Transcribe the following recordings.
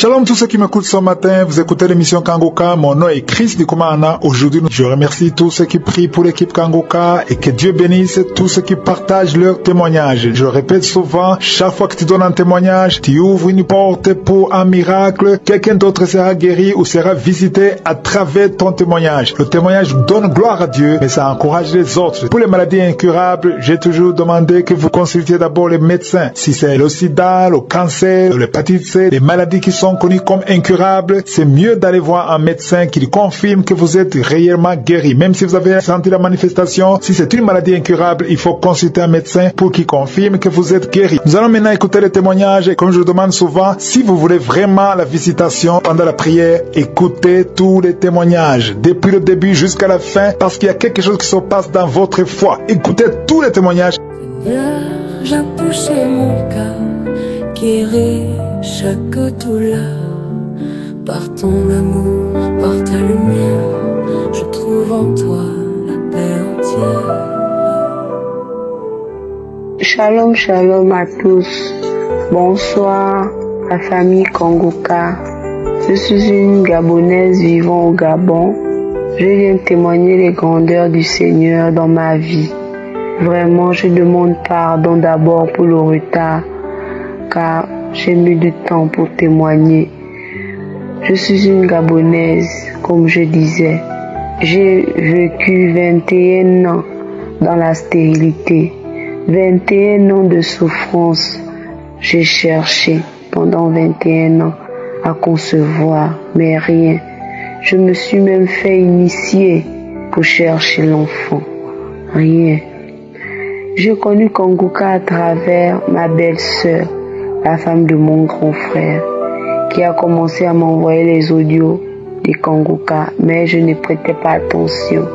Shalom tous ceux qui m'écoutent ce matin, vous écoutez l'émission Kangoka, mon nom est Chris Nikumana. Aujourd'hui, je remercie tous ceux qui prient pour l'équipe Kangoka et que Dieu bénisse tous ceux qui partagent leurs témoignages. Je le répète souvent, chaque fois que tu donnes un témoignage, tu ouvres une porte pour un miracle. Quelqu'un d'autre sera guéri ou sera visité à travers ton témoignage. Le témoignage donne gloire à Dieu, mais ça encourage les autres. Pour les maladies incurables, j'ai toujours demandé que vous consultiez d'abord les médecins. Si c'est le sida, le cancer, l'hépatite C, les maladies qui sont connues comme incurables, c'est mieux d'aller voir un médecin qui confirme que vous êtes réellement guéri. Même si vous avez senti la manifestation, si c'est une maladie incurable, il faut consulter un médecin pour qu'il confirme que vous êtes guéri. Nous allons maintenant écouter les témoignages et comme je le demande souvent, si vous voulez vraiment la visitation pendant la prière, écoutez tous les témoignages, depuis le début jusqu'à la fin, parce qu'il y a quelque chose qui se passe dans votre foi. Écoutez tous les témoignages. Seigneur, j'ai poussé mon cœur, guéri chaque douleur. Par ton amour, par ta lumière, je trouve en toi la paix entière. Shalom, shalom à tous. Bonsoir, la famille Kangoka. Je suis une Gabonaise vivant au Gabon. Je viens témoigner les grandeurs du Seigneur dans ma vie. Vraiment, je demande pardon d'abord pour le retard, car j'ai mis du temps pour témoigner. Je suis une Gabonaise, comme je disais. J'ai vécu 21 ans dans la stérilité, 21 ans de souffrance. J'ai cherché pendant 21 ans à concevoir, mais rien. Je me suis même fait initier pour chercher l'enfant. Rien. J'ai connu Kangoka à travers ma belle-sœur, la femme de mon grand frère, qui a commencé à m'envoyer les audios de Kangoka, mais je ne prêtais pas attention.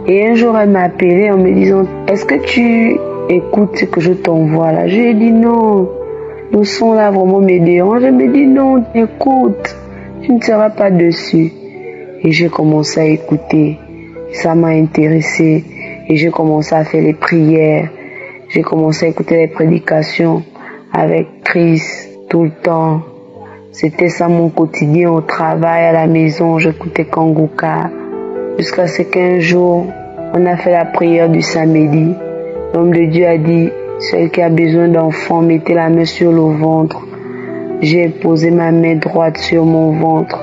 Et un jour, elle m'a appelé en me disant « Est-ce que tu écoutes ce que je t'envoie là ?» Je lui ai dit « Non, le son là vraiment me dérange. » Elle me dit « Non, écoute, tu ne seras pas dessus. » Et j'ai commencé à écouter. Ça m'a intéressé et j'ai commencé à faire les prières. J'ai commencé à écouter les prédications avec Chris tout le temps. C'était ça mon quotidien au travail, à la maison, j'écoutais Kangoka. Jusqu'à ce qu'un jour, on a fait la prière du samedi. L'homme de Dieu a dit, celui qui a besoin d'enfant, mettez la main sur le ventre. J'ai posé ma main droite sur mon ventre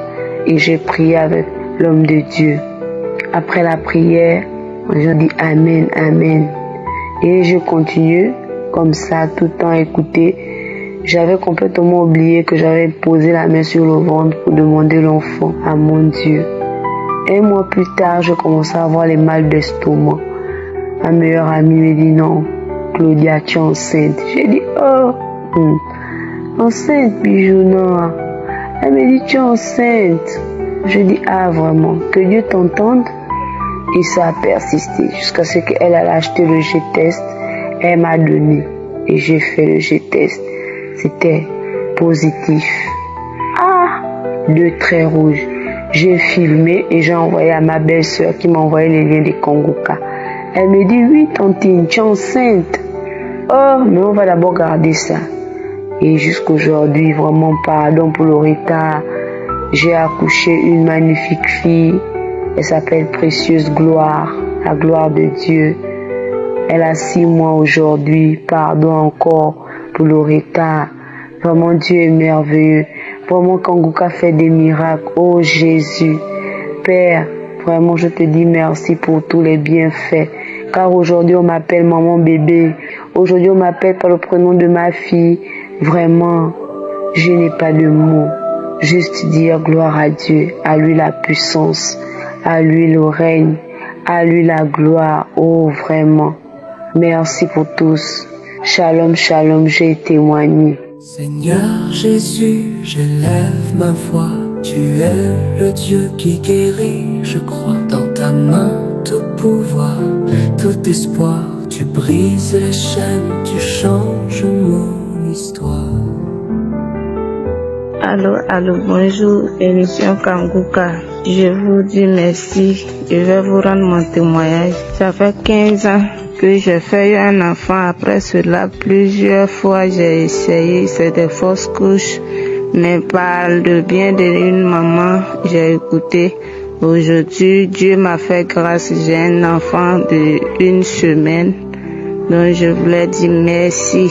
et j'ai prié avec l'homme de Dieu. Après la prière, j'ai dit Amen, Amen. Et je continue comme ça, tout le temps écouter. J'avais complètement oublié que j'avais posé la main sur le ventre pour demander l'enfant à mon Dieu. Un mois plus tard, je commençais à avoir les mal d'estomac. Ma meilleure amie me dit non, Claudia, tu es enceinte. J'ai dit oh, enceinte, bijou, non. Elle me dit tu es enceinte. Je dis ah vraiment, que Dieu t'entende. Et ça a persisté jusqu'à ce qu'elle a acheté le G-test. Elle m'a donné et j'ai fait le G-test. C'était positif. Ah, 2 traits rouges. J'ai filmé et j'ai envoyé à ma belle-sœur qui m'a envoyé les liens de Kangoka. Elle me dit oui, tantine, tu es enceinte. Oh, mais on va d'abord garder ça. Et jusqu'aujourd'hui, vraiment pardon pour le retard. J'ai accouché une magnifique fille. Elle s'appelle Précieuse Gloire, la gloire de Dieu. Elle a 6 mois aujourd'hui. Pardon encore pour le retard. Vraiment, Dieu est merveilleux. Vraiment, Kangoka fait des miracles. Oh Jésus, Père, vraiment, je te dis merci pour tous les bienfaits. Car aujourd'hui, on m'appelle maman bébé. Aujourd'hui, on m'appelle par le prénom de ma fille. Vraiment, je n'ai pas de mots. Juste dire gloire à Dieu, à lui la puissance, à lui le règne, à lui la gloire. Oh, vraiment. Merci pour tous. Shalom, shalom, j'ai témoigné. Seigneur Jésus, j'élève ma voix. Tu es le Dieu qui guérit, je crois. Dans ta main, tout pouvoir, tout espoir. Tu brises les chaînes, tu changes mon histoire. Allô, bonjour, émission Kangoka. Je vous dis merci. Je vais vous rendre mon témoignage. Ça fait 15 ans que j'ai fait un enfant. Après cela, plusieurs fois j'ai essayé. C'est des fausses couches. mais par le bien d'une maman, j'ai écouté. Aujourd'hui, Dieu m'a fait grâce, j'ai un enfant d'1 semaine, donc je voulais dire merci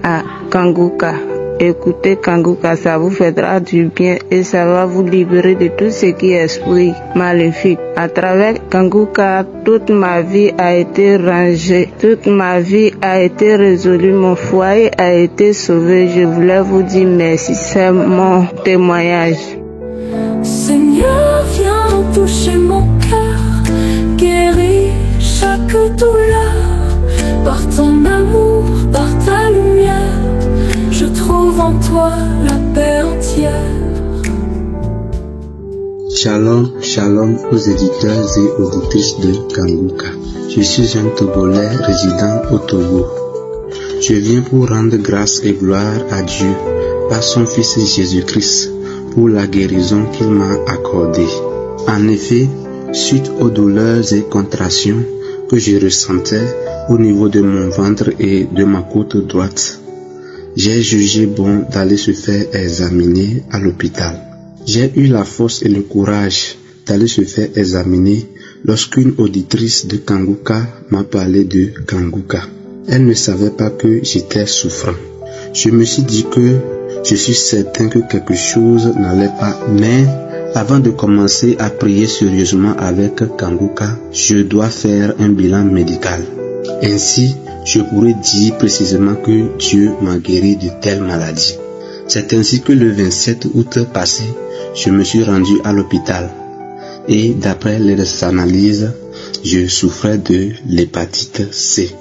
à Kanguka. Écoutez Kanguka, ça vous fera du bien et ça va vous libérer de tout ce qui est esprit maléfique. À travers Kanguka, toute ma vie a été rangée, toute ma vie a été résolue, mon foyer a été sauvé. Je voulais vous dire merci, c'est mon témoignage. Seigneur, viens toucher mon cœur, guéris chaque douleur, par ton amour, par ta lumière. Je trouve en toi la paix entière. Shalom, shalom aux éditeurs et auditrices de Kanguka. Je suis un Togolais résident au Togo. Je viens pour rendre grâce et gloire à Dieu par son Fils Jésus-Christ pour la guérison qu'il m'a accordée. En effet, suite aux douleurs et contractions que je ressentais au niveau de mon ventre et de ma côte droite, j'ai jugé bon d'aller se faire examiner à l'hôpital. J'ai eu la force et le courage d'aller se faire examiner lorsqu'une auditrice de Kanguka m'a parlé de Kanguka. Elle ne savait pas que j'étais souffrant. Je me suis dit que je suis certain que quelque chose n'allait pas, mais avant de commencer à prier sérieusement avec Kanguka, je dois faire un bilan médical. Ainsi, je pourrais dire précisément que Dieu m'a guéri de telle maladie. C'est ainsi que le 27 août passé, je me suis rendu à l'hôpital et d'après les analyses, je souffrais de l'hépatite C.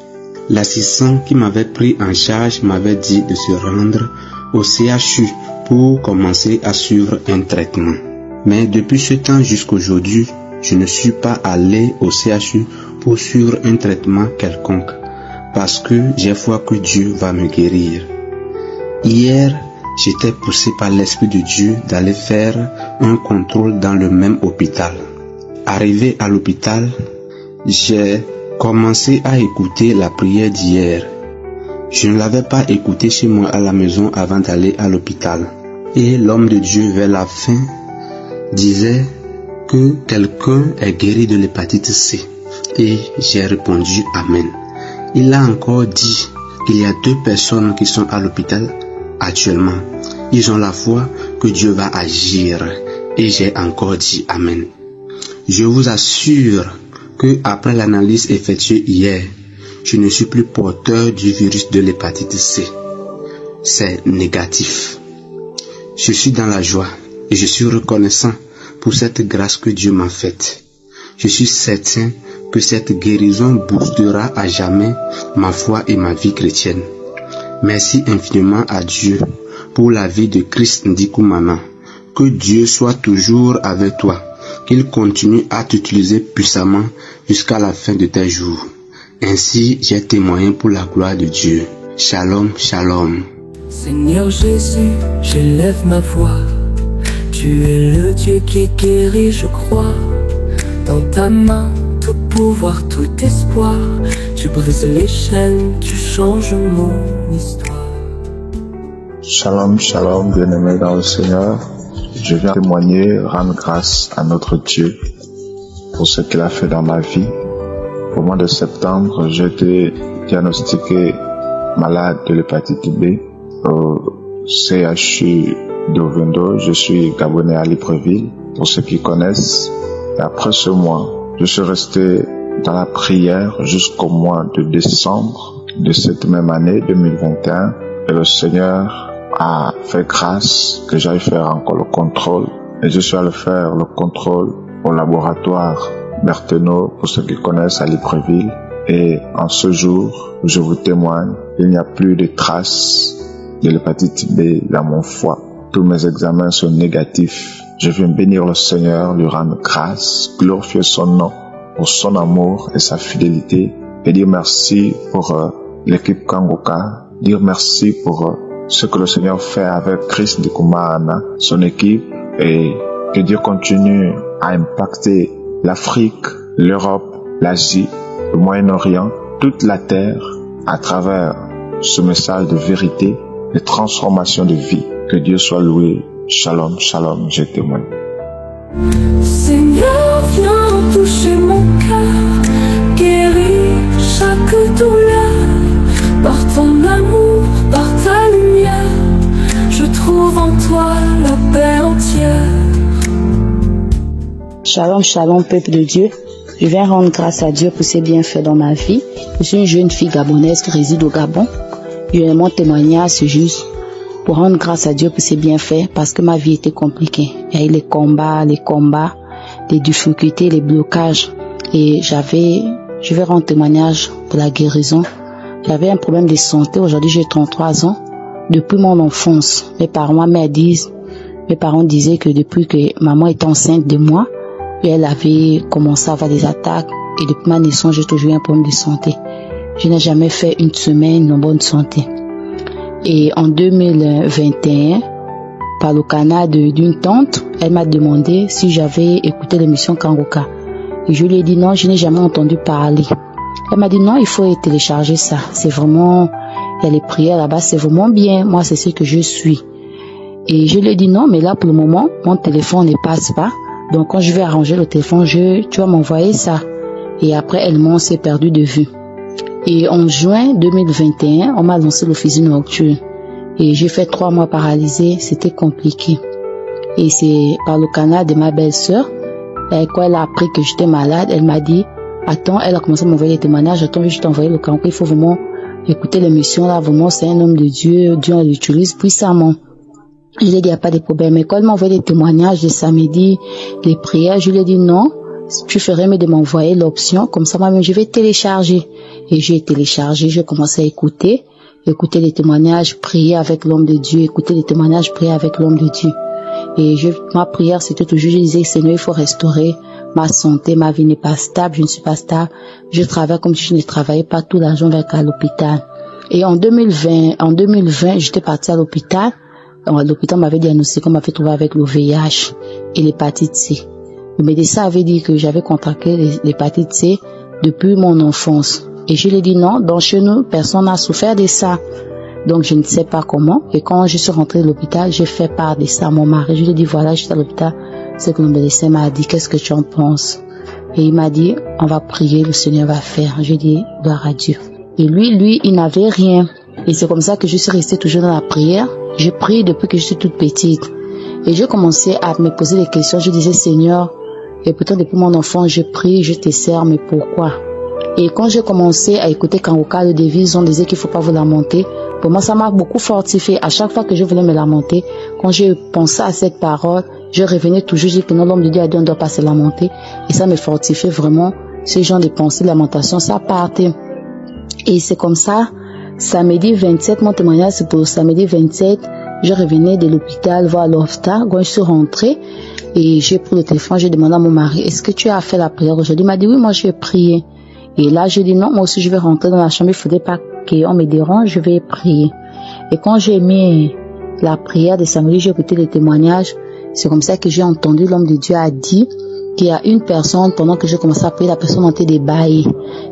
L'assistant qui m'avait pris en charge m'avait dit de se rendre au CHU pour commencer à suivre un traitement. Mais depuis ce temps jusqu'aujourd'hui, je ne suis pas allé au CHU pour suivre un traitement quelconque, parce que j'ai foi que Dieu va me guérir. Hier, j'étais poussé par l'Esprit de Dieu d'aller faire un contrôle dans le même hôpital. Arrivé à l'hôpital, j'ai commencé à écouter la prière d'hier. Je ne l'avais pas écoutée chez moi à la maison avant d'aller à l'hôpital. Et l'homme de Dieu vers la fin disait que quelqu'un est guéri de l'hépatite C. Et j'ai répondu Amen. Il a encore dit qu'il y a 2 personnes qui sont à l'hôpital actuellement. Ils ont la foi que Dieu va agir. Et j'ai encore dit Amen. Je vous assure que après l'analyse effectuée hier, je ne suis plus porteur du virus de l'hépatite C. C'est négatif. Je suis dans la joie et je suis reconnaissant pour cette grâce que Dieu m'a faite. Je suis certain que cette guérison boostera à jamais ma foi et ma vie chrétienne. Merci infiniment à Dieu pour la vie de Christ Ndikumana. Que Dieu soit toujours avec toi, qu'il continue à t'utiliser puissamment jusqu'à la fin de tes jours. Ainsi, j'ai témoigné pour la gloire de Dieu. Shalom, shalom. Seigneur Jésus, j'élève ma voix. Tu es le Dieu qui guérit, je crois. Dans ta main, tout pouvoir, tout espoir. Tu brises les chaînes, tu changes mon histoire. Shalom, shalom, bien-aimés dans le Seigneur. Je viens témoigner, rendre grâce à notre Dieu pour ce qu'il a fait dans ma vie. Au mois de septembre, j'ai été diagnostiqué malade de l'hépatite B au CHU d'Ovendo. Je suis Gabonais à Libreville, pour ceux qui connaissent. Et après ce mois, je suis resté dans la prière jusqu'au mois de décembre de cette même année 2021. Et le Seigneur a fait grâce que j'aille faire encore le contrôle. Et je suis allé faire le contrôle au laboratoire Berthenot, pour ceux qui connaissent, à Libreville. Et en ce jour, je vous témoigne, il n'y a plus de traces de l'hépatite B dans mon foie. Tous mes examens sont négatifs. Je viens bénir le Seigneur, lui rendre grâce, glorifier son nom pour son amour et sa fidélité, et dire merci pour l'équipe Kanguka, dire merci pour ce que le Seigneur fait avec Chris Ndikumana, son équipe, et que Dieu continue à impacter l'Afrique, l'Europe, l'Asie, le Moyen-Orient, toute la terre à travers ce message de vérité de transformation de vie. Que Dieu soit loué. Shalom, shalom, je témoigne. Seigneur, viens toucher mon cœur, guéris chaque douleur. Par ton amour, par ta lumière, je trouve en toi la paix entière. Shalom, shalom, peuple de Dieu. Je viens rendre grâce à Dieu pour ses bienfaits dans ma vie. Je suis une jeune fille gabonaise qui réside au Gabon. Mon témoignage, c'est juste pour rendre grâce à Dieu pour ses bienfaits parce que ma vie était compliquée. Il y a eu les combats, les difficultés, les blocages. Et je vais rendre témoignage pour la guérison. J'avais un problème de santé. Aujourd'hui, j'ai 33 ans. Depuis mon enfance, mes parents disaient que depuis que maman était enceinte de moi, elle avait commencé à avoir des attaques. Et depuis ma naissance, j'ai toujours eu un problème de santé. Je n'ai jamais fait une semaine en bonne santé. Et en 2021, par le canal d'une tante, elle m'a demandé si j'avais écouté l'émission Kangoka. Et je lui ai dit non, je n'ai jamais entendu parler. Elle m'a dit non, il faut télécharger ça. C'est vraiment, il y a les prières là-bas, c'est vraiment bien. Moi, c'est ce que je suis. Et je lui ai dit non, mais là, pour le moment, mon téléphone ne passe pas. Donc, quand je vais arranger le téléphone, tu vas m'envoyer ça. Et après, elle s'est perdue de vue. Et en juin 2021, on m'a lancé l'officine nocturne. Et j'ai fait 3 mois paralysée. C'était compliqué. Et c'est par le canal de ma belle-sœur. Quand elle a appris que j'étais malade, elle m'a dit, attends, elle a commencé à m'envoyer des témoignages. Attends, je vais t'envoyer le canal. Il faut vraiment écouter l'émission là. Vraiment, c'est un homme de Dieu. Dieu l'utilise puissamment. Je lui ai dit, il n'y a pas de problème. Mais quand elle m'a envoyé des témoignages de samedi, les prières, je lui ai dit non, tu ferais mieux de m'envoyer l'option. Comme ça, moi-même, je vais télécharger. Et j'ai téléchargé, j'ai commencé à écouter les témoignages, prier avec l'homme de Dieu, écouter les témoignages, prier avec l'homme de Dieu. Et ma prière, c'était toujours, je disais, Seigneur, il faut restaurer ma santé, ma vie n'est pas stable, je ne suis pas stable. Je travaille comme si je ne travaillais pas, tout l'argent va à l'hôpital. Et en 2020, j'étais partie à l'hôpital. L'hôpital m'avait diagnostiqué qu'on m'avait trouvé avec le VIH et l'hépatite C. Le médecin avait dit que j'avais contracté l'hépatite C depuis mon enfance. Et je lui ai dit non, dans chez nous, personne n'a souffert de ça. Donc je ne sais pas comment. Et quand je suis rentrée de l'hôpital, j'ai fait part de ça à mon mari. Je lui ai dit voilà, je suis à l'hôpital. C'est que le médecin m'a dit, qu'est-ce que tu en penses? Et il m'a dit, on va prier, le Seigneur va faire. Je lui ai dit, gloire à Dieu. Et lui, il n'avait rien. Et c'est comme ça que je suis restée toujours dans la prière. Je prie depuis que je suis toute petite. Et j'ai commencé à me poser des questions. Je disais, Seigneur, et pourtant depuis mon enfant, je prie, je te sers, mais pourquoi? Et quand j'ai commencé à écouter Kangoka, le devise, on disait qu'il ne faut pas vous lamenter. Pour moi, ça m'a beaucoup fortifié. À chaque fois que je voulais me lamenter, quand je pensais à cette parole, je revenais toujours, je dis que non, l'homme de Dieu a dit on ne doit pas se lamenter. Et ça me fortifiait vraiment. Ce genre de pensée, lamentation, ça partait. Et c'est comme ça, samedi 27, mon témoignage, c'est pour samedi 27, je revenais de l'hôpital voir l'OFTA. Quand je suis rentrée, et j'ai pris le téléphone, j'ai demandé à mon mari, est-ce que tu as fait la prière aujourd'hui? Il m'a dit, oui, moi je vais prier. Et là, je dis non, moi aussi je vais rentrer dans la chambre, il ne faudrait pas qu'on me dérange, je vais prier. Et quand j'ai mis la prière de samedi, j'ai écouté les témoignages, c'est comme ça que j'ai entendu l'homme de Dieu a dit qu'il y a une personne, pendant que j'ai commencé à prier, la personne a été débaillée.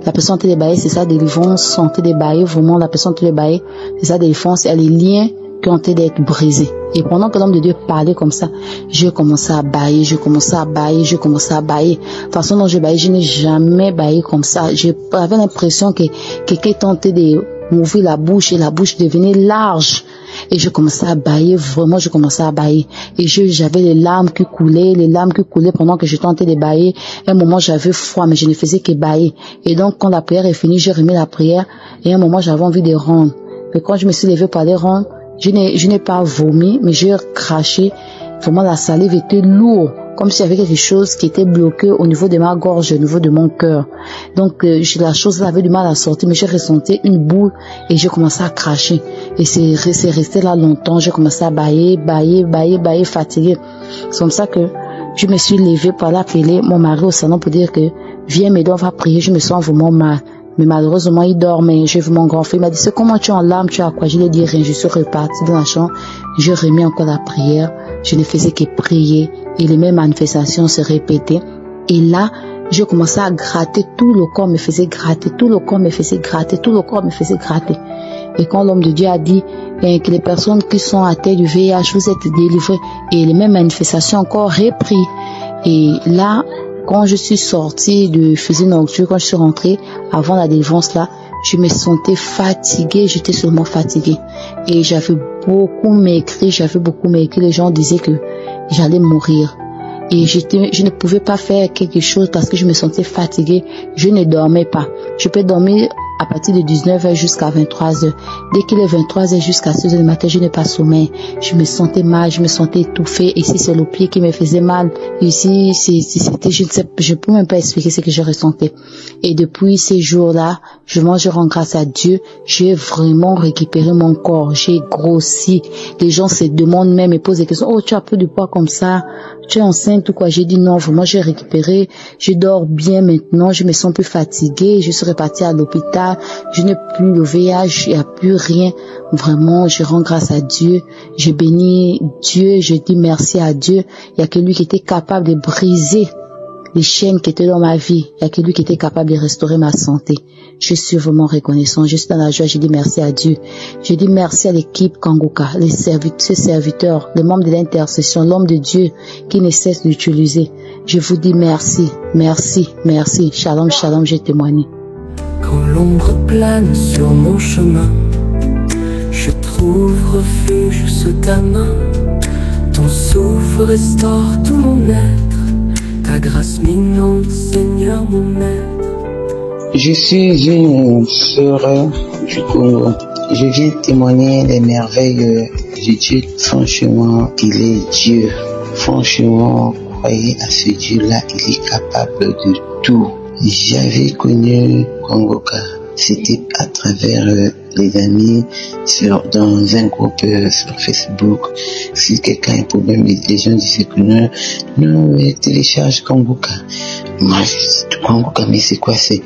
La personne a été débaillée, c'est sa délivrance, a été débaillée, vraiment, la personne a été débaillée, c'est sa délivrance, il y a les liens qui ont été d'être brisés. Et pendant que l'homme de Dieu parlait comme ça, j'ai commencé à bailler, j'ai commencé à bailler. De toute façon dont je baillais, je n'ai jamais baillé comme ça. J'avais l'impression que quelqu'un tentait de m'ouvrir la bouche et la bouche devenait large. Et je commençais à bailler, vraiment, je commençais à bailler. Et j'avais les larmes qui coulaient pendant que je tentais de bailler. À un moment, j'avais froid, mais je ne faisais que bailler. Et donc, quand la prière est finie, j'ai remis la prière. Et à un moment, j'avais envie de rendre. Mais quand je me suis levée pour aller rendre, je n'ai pas vomi, mais j'ai craché. Vraiment, la salive était lourde, comme s'il y avait quelque chose qui était bloqué au niveau de ma gorge, au niveau de mon cœur. Donc, la chose avait du mal à sortir, mais j'ai ressenti une boule et j'ai commencé à cracher. Et c'est resté là longtemps. J'ai commencé à bailler, fatiguée. C'est comme ça que je me suis levée pour aller appeler mon mari au salon pour dire que viens m'aider, on va prier, je me sens vraiment mal. Mais malheureusement, il dormait. J'ai vu mon grand frère. Il m'a dit, c'est comment tu es en larmes, tu as quoi? Je lui ai dit rien. Je suis repartie dans la chambre. J'ai remis encore la prière. Je ne faisais que prier. Et les mêmes manifestations se répétaient. Et là, j'ai commencé à gratter. Tout le corps me faisait gratter. Et quand l'homme de Dieu a dit et que les personnes qui sont atteintes du VIH, vous êtes délivrées. Et les mêmes manifestations encore repris. Et là, quand je suis sortie de fusée nocturne, quand je suis rentrée avant la délivrance là, je me sentais fatiguée, j'étais seulement fatiguée. Et j'avais beaucoup maigri. Les gens disaient que j'allais mourir. Et je ne pouvais pas faire quelque chose parce que je me sentais fatiguée. Je ne dormais pas. Je peux dormir à partir de 19h jusqu'à 23h. Dès qu'il est 23h jusqu'à 6h du matin, je n'ai pas sommeil. Je me sentais mal, je me sentais étouffée. Ici, c'est le pied qui me faisait mal. Ici, c'était, je peux même pas expliquer ce que je ressentais. Et depuis ces jours-là, je rends grâce à Dieu. J'ai vraiment récupéré mon corps. J'ai grossi. Les gens se demandent même, me posent des questions. Oh, tu as pris du poids comme ça? Tu es enceinte ou quoi? J'ai dit non, vraiment, j'ai récupéré. Je dors bien maintenant. Je me sens plus fatiguée. Je suis repartie à l'hôpital. Je n'ai plus le VIH, il n'y a plus rien. Vraiment, je rends grâce à Dieu. Je bénis Dieu, je dis merci à Dieu. Il n'y a que lui qui était capable de briser les chaînes qui étaient dans ma vie. Il n'y a que lui qui était capable de restaurer ma santé. Je suis vraiment reconnaissant. Je suis dans la joie. Je dis merci à Dieu. Je dis merci à l'équipe Kangoka, les serviteurs, les membres de l'intercession, l'homme de Dieu qui ne cesse d'utiliser. Je vous dis merci, merci, merci. Shalom, shalom, j'ai témoigné. Quand l'ombre plane sur mon chemin, je trouve refuge sous ta main. Ton souffle restaure tout mon être. Ta grâce m'inonde, Seigneur mon maître. Je suis une sœur du Congo. Je viens témoigner des merveilles de Dieu. Franchement, il est Dieu. Franchement, croyez à ce Dieu-là, il est capable de tout. J'avais connu Kangoka, c'était à travers les amis dans un groupe sur Facebook. Si quelqu'un a un problème, les gens disaient que non, télécharge Kangoka. Moi, je dis Kangoka, mais c'est quoi? J'ai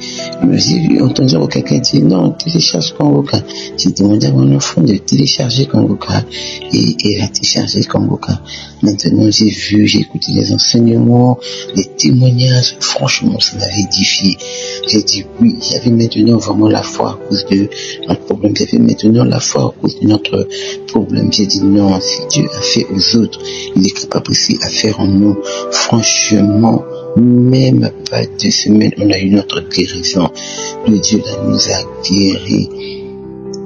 entendu quelqu'un dire non, télécharge Kangoka. J'ai demandé à mon enfant de télécharger Kangoka et il a téléchargé Kangoka. Maintenant, j'ai écouté les enseignements, les témoignages. Franchement, ça m'avait édifié. J'ai dit oui, j'avais maintenant vraiment la foi à cause de notre problème. J'avais maintenant la foi à cause de notre problème. J'ai dit non, si Dieu a fait aux autres, il est capable aussi à faire en nous. Franchement, même pas 2 semaines, on a eu notre guérison. Le Dieu là nous a guéris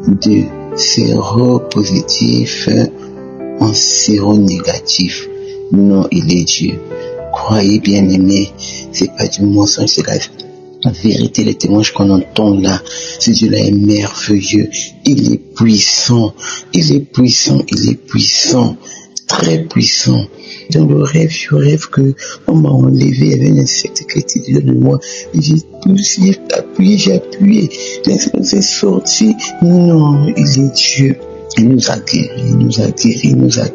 de séropositif en séronégatif. Non, il est Dieu. Croyez bien aimé, c'est pas du mensonge, c'est la vérité, les témoignages qu'on entend là. Ce Dieu-là est merveilleux, il est puissant, très puissant. Dans le rêve, je rêve que on m'a enlevé, il y avait un insecte qui était dedans de moi. J'ai appuyé, c'est sorti. Non, il est Dieu. Il nous a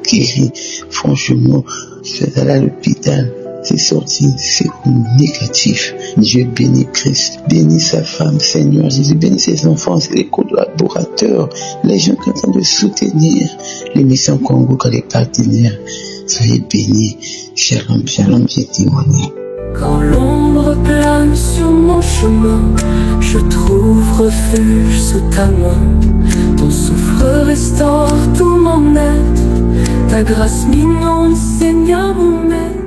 guéri. Franchement, je suis allé à l'hôpital. C'est sorti, c'est négatif. Dieu bénit Christ, bénit sa femme, Seigneur Jésus, bénit ses enfants, les collaborateurs, les gens qui sont en train de soutenir l'émission Congo, les partenaires. Soyez bénis. Shalom, shalom, j'ai témoigné. Quand l'ombre plane sur mon chemin, je trouve refuge sous ta main. Ton souffle restaure tout mon être. Ta grâce m'inonde, Seigneur mon maître.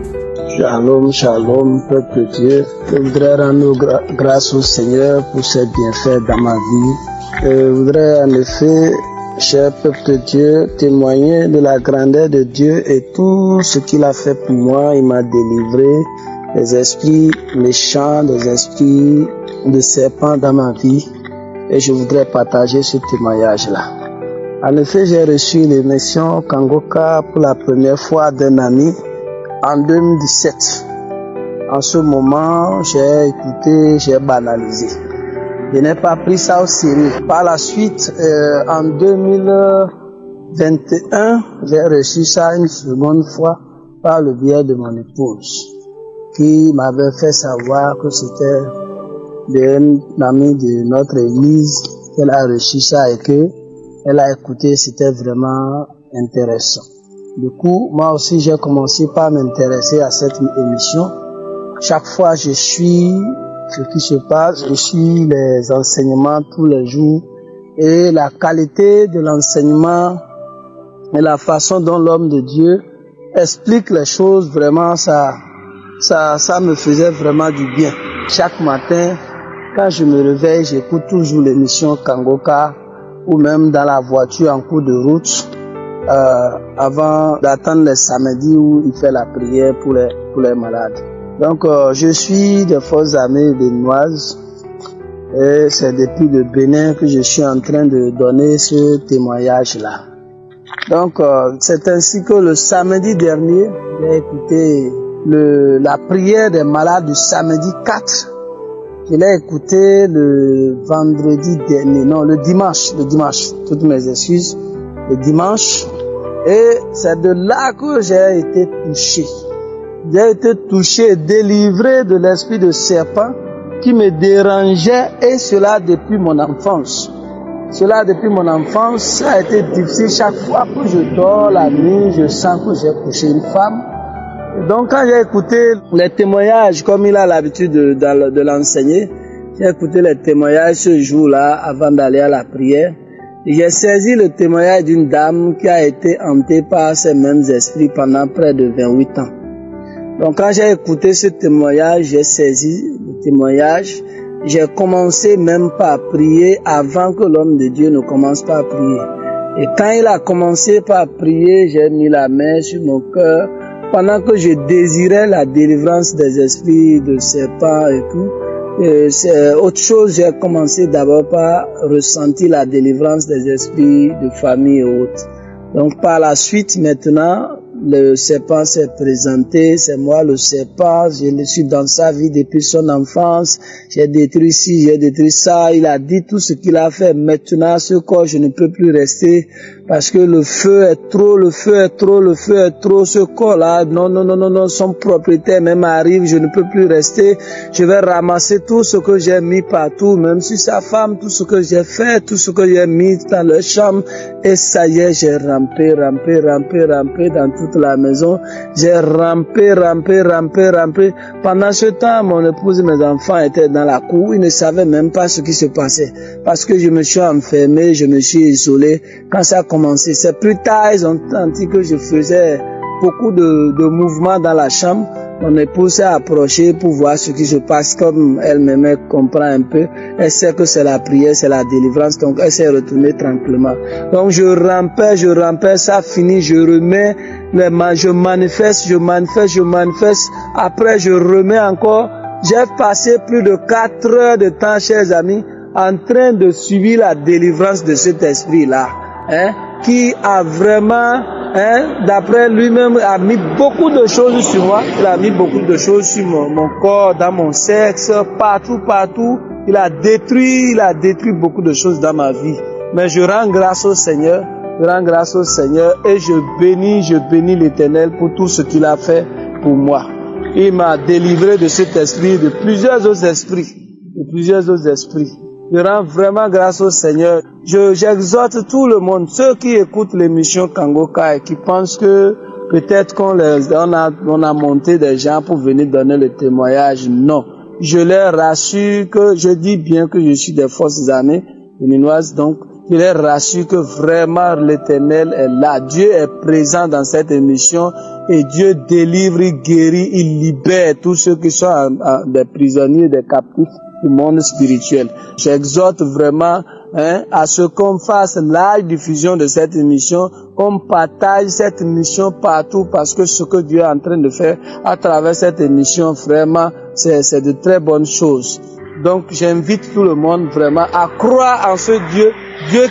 Shalom, shalom, peuple de Dieu. Je voudrais rendre grâce au Seigneur pour ses bienfaits dans ma vie. Je voudrais en effet, cher peuple de Dieu, témoigner de la grandeur de Dieu et tout ce qu'il a fait pour moi. Il m'a délivré des esprits méchants, des esprits de serpents dans ma vie. Et je voudrais partager ce témoignage-là. En effet, j'ai reçu l'émission Kangoka pour la première fois d'un ami en 2017. En ce moment, j'ai écouté, j'ai banalisé. Je n'ai pas pris ça au sérieux. Par la suite, en 2021, j'ai reçu ça une seconde fois par le biais de mon épouse, qui m'avait fait savoir que c'était d'un ami de notre église qu'elle a reçu ça et que elle a écouté, c'était vraiment intéressant. Du coup, moi aussi, j'ai commencé par m'intéresser à cette émission. Chaque fois, je suis ce qui se passe, je suis les enseignements tous les jours et la qualité de l'enseignement et la façon dont l'homme de Dieu explique les choses, vraiment ça me faisait vraiment du bien. Chaque matin, quand je me réveille, j'écoute toujours l'émission Kangoka ou même dans la voiture en cours de route avant d'attendre les samedis où il fait la prière pour les malades. Donc je suis de Forces Armées béninoises et c'est depuis le Bénin que je suis en train de donner ce témoignage-là. Donc c'est ainsi que le samedi dernier, j'ai écouté la prière des malades du samedi 4. Je l'ai écouté le vendredi dernier, non, le dimanche, toutes mes excuses, le dimanche. Et c'est de là que j'ai été touché. J'ai été touché et délivré de l'esprit de serpent qui me dérangeait, et cela depuis mon enfance. Cela depuis mon enfance, ça a été difficile. Chaque fois que je dors la nuit, je sens que j'ai couché une femme. Donc quand j'ai écouté les témoignages, comme il a l'habitude de l'enseigner, j'ai écouté les témoignages ce jour-là avant d'aller à la prière. J'ai saisi le témoignage d'une dame qui a été hantée par ces mêmes esprits pendant près de 28 ans. Donc quand j'ai écouté ce témoignage, j'ai saisi le témoignage. J'ai commencé même par prier avant que l'homme de Dieu ne commence par prier. Et quand il a commencé par prier, j'ai mis la main sur mon cœur pendant que je désirais la délivrance des esprits de serpents et tout. C'est autre chose, j'ai commencé d'abord par ressentir la délivrance des esprits de famille et autres. Donc par la suite, maintenant, le serpent s'est présenté, c'est moi le serpent, je le suis dans sa vie depuis son enfance, j'ai détruit ci, j'ai détruit ça, il a dit tout ce qu'il a fait. Maintenant, ce corps, je ne peux plus rester parce que le feu est trop, ce corps-là, non, son propriétaire même arrive, je ne peux plus rester, je vais ramasser tout ce que j'ai mis partout, même sur sa femme, tout ce que j'ai fait, tout ce que j'ai mis dans leur chambre, et ça y est, j'ai rampé dans toute la maison, j'ai rampé. Pendant ce temps, mon épouse et mes enfants étaient dans la cour, ils ne savaient même pas ce qui se passait, parce que je me suis enfermé, je me suis isolé. Quand ça a commencé, c'est plus tard, ils ont senti que je faisais beaucoup de mouvements dans la chambre. Mon épouse s'est approchée pour voir ce qui se passe, comme elle-même elle comprend un peu. Elle sait que c'est la prière, c'est la délivrance, donc elle s'est retournée tranquillement. Donc je rampais, ça finit, je remets les mains, je manifeste. Après je remets encore. J'ai passé plus de 4 heures de temps, chers amis, en train de suivre la délivrance de cet esprit-là, qui a vraiment, d'après lui-même, a mis beaucoup de choses sur moi. Il a mis beaucoup de choses sur mon corps, dans mon sexe, partout. Il a détruit beaucoup de choses dans ma vie. Mais je rends grâce au Seigneur, et je bénis l'Éternel pour tout ce qu'il a fait pour moi. Il m'a délivré de cet esprit, de plusieurs autres esprits. Je rends vraiment grâce au Seigneur. J'exhorte tout le monde, ceux qui écoutent l'émission Kangoka et qui pensent que peut-être qu'on a monté des gens pour venir donner le témoignage. Non. Je les rassure que, je dis bien que je suis des Forces Armées béninoises, donc je les rassure que vraiment l'Éternel est là. Dieu est présent dans cette émission et Dieu délivre, il guérit, il libère tous ceux qui sont des prisonniers, des captifs du monde spirituel. J'exhorte vraiment à ce qu'on fasse la diffusion de cette émission, qu'on partage cette émission partout, parce que ce que Dieu est en train de faire à travers cette émission, vraiment, c'est de très bonnes choses. Donc j'invite tout le monde vraiment à croire en ce Dieu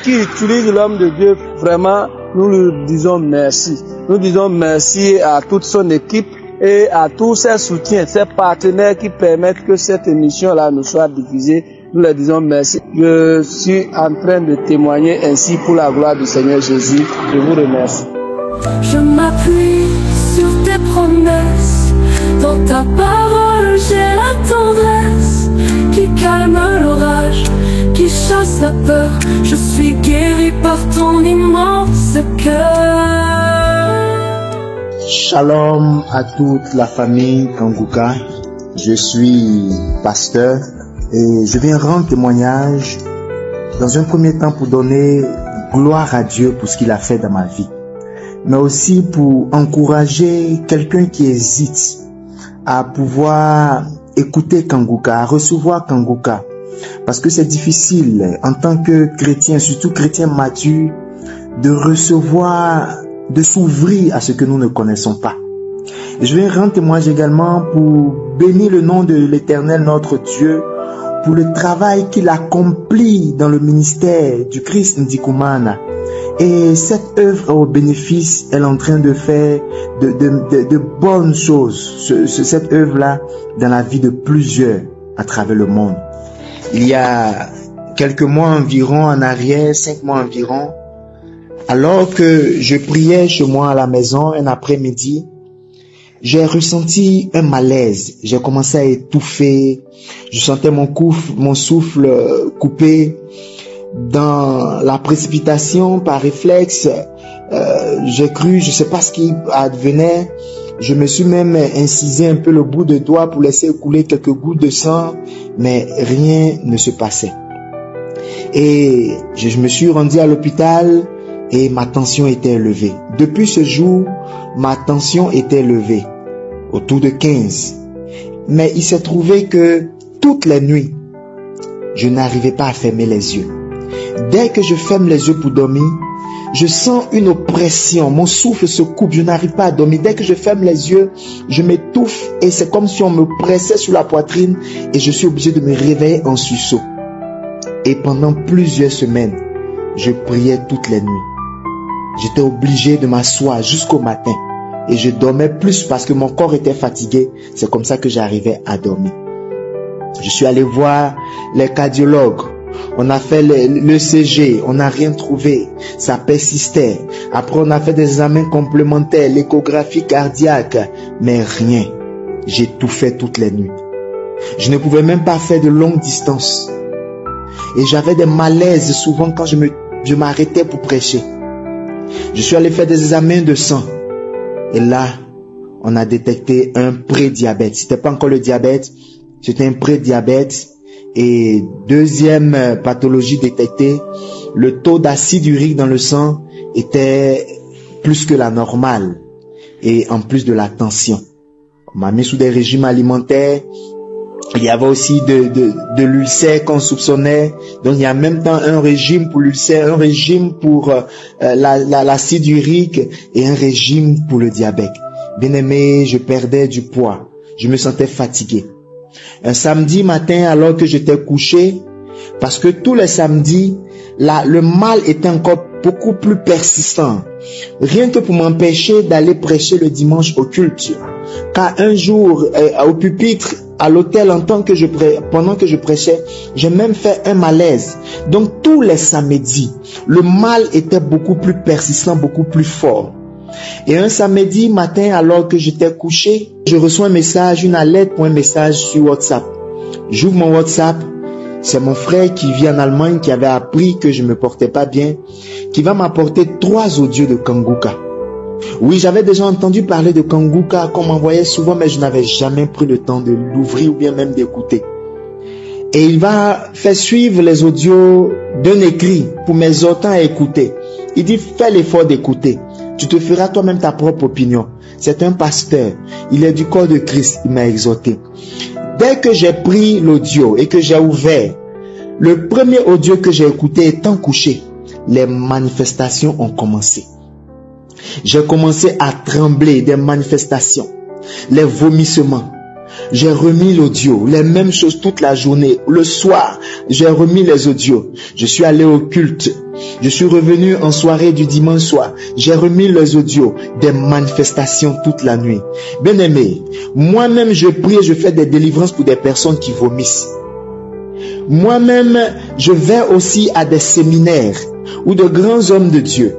qui utilise l'homme de Dieu. Vraiment, nous lui disons merci. Nous disons merci à toute son équipe et à tous ses soutiens, ses partenaires qui permettent que cette émission-là nous soit diffusée. Nous leur disons merci. Je suis en train de témoigner ainsi pour la gloire du Seigneur Jésus. Je vous remercie. Je m'appuie sur tes promesses. Dans ta parole, j'ai la tendresse qui calme l'orage, qui chasse la peur. Je suis guéri par ton immense cœur. Shalom à toute la famille Kangoka. Je suis pasteur et je viens rendre témoignage dans un premier temps pour donner gloire à Dieu pour ce qu'il a fait dans ma vie, mais aussi pour encourager quelqu'un qui hésite à pouvoir écouter Kanguka, à recevoir Kanguka. Parce que c'est difficile en tant que chrétien, surtout chrétien mature, de recevoir, de s'ouvrir à ce que nous ne connaissons pas. Et je vais rendre témoignage également pour bénir le nom de l'Éternel, notre Dieu, pour le travail qu'il accomplit dans le ministère du Christ Ndikumana. Et cette œuvre au bénéfice, elle est en train de faire de bonnes choses, cette œuvre-là, dans la vie de plusieurs à travers le monde. Il y a quelques mois environ en arrière, 5 mois environ, alors que je priais chez moi à la maison un après-midi, j'ai ressenti un malaise. J'ai commencé à étouffer. Je sentais mon souffle coupé. Dans la précipitation, par réflexe, j'ai cru, je ne sais pas ce qui advenait. Je me suis même incisé un peu le bout de doigt pour laisser couler quelques gouttes de sang, mais rien ne se passait. Et je me suis rendu à l'hôpital et ma tension était élevée. Depuis ce jour, ma tension était élevée, autour de 15. Mais il s'est trouvé que toutes les nuits, je n'arrivais pas à fermer les yeux. Dès que je ferme les yeux pour dormir, je sens une oppression, mon souffle se coupe, je n'arrive pas à dormir. Dès que je ferme les yeux, je m'étouffe et c'est comme si on me pressait sur la poitrine et je suis obligé de me réveiller en sursaut. Et pendant plusieurs semaines, je priais toutes les nuits. J'étais obligé de m'asseoir jusqu'au matin et je dormais plus parce que mon corps était fatigué. C'est comme ça que j'arrivais à dormir. Je suis allé voir les cardiologues. On a fait l'ECG, on n'a rien trouvé, ça persistait. Après, on a fait des examens complémentaires, l'échographie cardiaque, mais rien. J'étouffais toutes les nuits. Je ne pouvais même pas faire de longues distances. Et j'avais des malaises souvent quand je m'arrêtais pour prêcher. Je suis allé faire des examens de sang. Et là, on a détecté un prédiabète. C'était pas encore le diabète, c'était un prédiabète. Et deuxième pathologie détectée, le taux d'acide urique dans le sang était plus que la normale. Et en plus de la tension. On m'a mis sous des régimes alimentaires. Il y avait aussi de l'ulcère qu'on soupçonnait. Donc il y a en même temps un régime pour l'ulcère, un régime pour l'acide urique et un régime pour le diabète. Bien aimé, je perdais du poids. Je me sentais fatigué. Un samedi matin, alors que j'étais couché, parce que tous les samedis, le mal était encore beaucoup plus persistant. Rien que pour m'empêcher d'aller prêcher le dimanche au culte. Car un jour, au pupitre, à l'hôtel, pendant que je prêchais, j'ai même fait un malaise. Donc tous les samedis, le mal était beaucoup plus persistant, beaucoup plus fort. Et un samedi matin, alors que j'étais couché, je reçois un message, une alerte pour un message sur WhatsApp. J'ouvre mon WhatsApp, c'est mon frère qui vit en Allemagne, qui avait appris que je me portais pas bien, qui va m'apporter 3 audios de Kanguka. Oui, j'avais déjà entendu parler de Kanguka, qu'on m'envoyait souvent, mais je n'avais jamais pris le temps de l'ouvrir ou bien même d'écouter. Et il va faire suivre les audios d'un écrit pour m'exhorter à écouter. Il dit, fais l'effort d'écouter. Tu te feras toi-même ta propre opinion. C'est un pasteur. Il est du corps de Christ. Il m'a exhorté. Dès que j'ai pris l'audio et que j'ai ouvert, le premier audio que j'ai écouté étant couché, les manifestations ont commencé. J'ai commencé à trembler des manifestations, les vomissements. J'ai remis l'audio, les mêmes choses toute la journée. Le soir, j'ai remis les audios. Je suis allé au culte. Je suis revenu en soirée du dimanche soir. J'ai remis les audios, des manifestations toute la nuit. Bien aimé, moi-même je prie et je fais des délivrances pour des personnes qui vomissent. Moi-même, je vais aussi à des séminaires où de grands hommes de Dieu.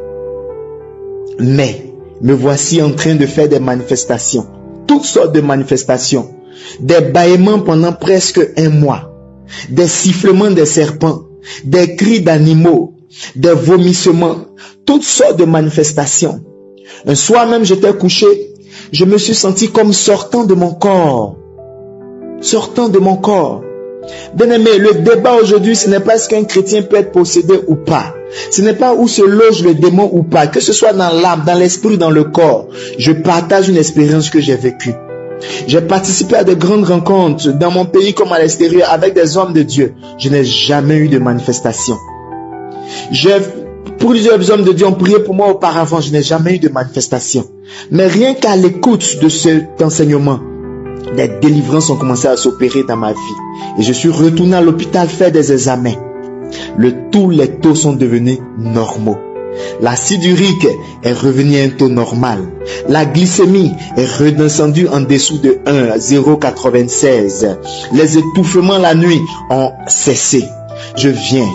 Mais, me voici en train de faire des manifestations. Toutes sortes de manifestations. Des bâillements pendant presque 1 mois. Des sifflements de serpents. Des cris d'animaux. Des vomissements. Toutes sortes de manifestations. Un soir même, j'étais couché. Je me suis senti comme sortant de mon corps. Sortant de mon corps. Bien-aimé, le débat aujourd'hui, ce n'est pas est-ce qu'un chrétien peut être possédé ou pas. Ce n'est pas où se loge le démon ou pas. Que ce soit dans l'âme, dans l'esprit, dans le corps. Je partage une expérience que j'ai vécue. J'ai participé à de grandes rencontres dans mon pays comme à l'extérieur avec des hommes de Dieu. Je n'ai jamais eu de manifestation. Plusieurs hommes de Dieu ont prié pour moi auparavant. Je n'ai jamais eu de manifestation. Mais rien qu'à l'écoute de cet enseignement, des délivrances ont commencé à s'opérer dans ma vie. Et je suis retourné à l'hôpital faire des examens. Tous les taux sont devenus normaux. L'acide urique est revenu à un taux normal. La glycémie est redescendue en dessous de 1 à 0,96. Les étouffements la nuit ont cessé. Je viens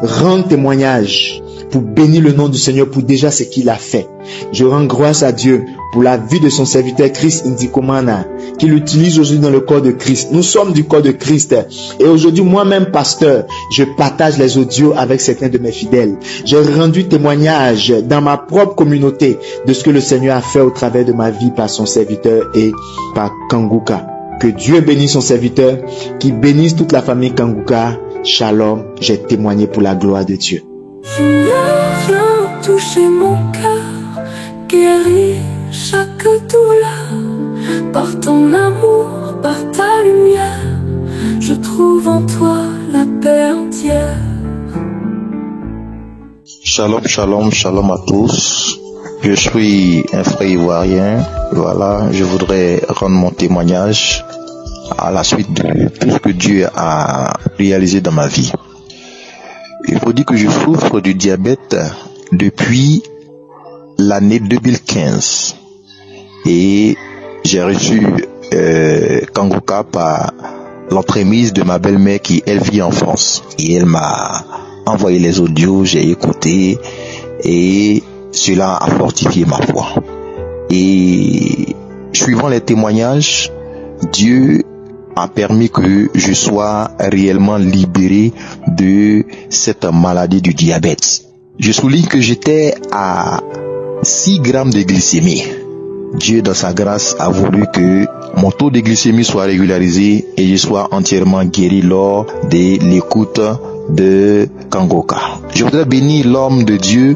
rendre témoignage pour bénir le nom du Seigneur pour déjà ce qu'il a fait. Je rends grâce à Dieu pour la vie de son serviteur Christ Ndikumana, qu'il utilise aujourd'hui dans le corps de Christ. Nous sommes du corps de Christ. Et aujourd'hui, moi-même, pasteur, je partage les audios avec certains de mes fidèles. J'ai rendu témoignage dans ma propre communauté de ce que le Seigneur a fait au travers de ma vie par son serviteur et par Kanguka. Que Dieu bénisse son serviteur, qu'il bénisse toute la famille Kanguka. Shalom, j'ai témoigné pour la gloire de Dieu. Viens toucher mon cœur, guéris chaque douleur. Par ton amour, par ta lumière, je trouve en toi la paix entière. Shalom, shalom, shalom à tous. Je suis un frère ivoirien. Voilà, je voudrais rendre mon témoignage à la suite de tout ce que Dieu a réalisé dans ma vie. Il faut dire que je souffre du diabète depuis l'année 2015 et j'ai reçu Kanguka par l'entremise de ma belle-mère qui elle vit en France et elle m'a envoyé les audios, j'ai écouté et cela a fortifié ma foi. Et suivant les témoignages, Dieu a permis que je sois réellement libéré de cette maladie du diabète. Je souligne que j'étais à 6 grammes de glycémie. Dieu, dans sa grâce, a voulu que mon taux de glycémie soit régularisé et je sois entièrement guéri lors de l'écoute de Kanguka. Je voudrais bénir l'homme de Dieu,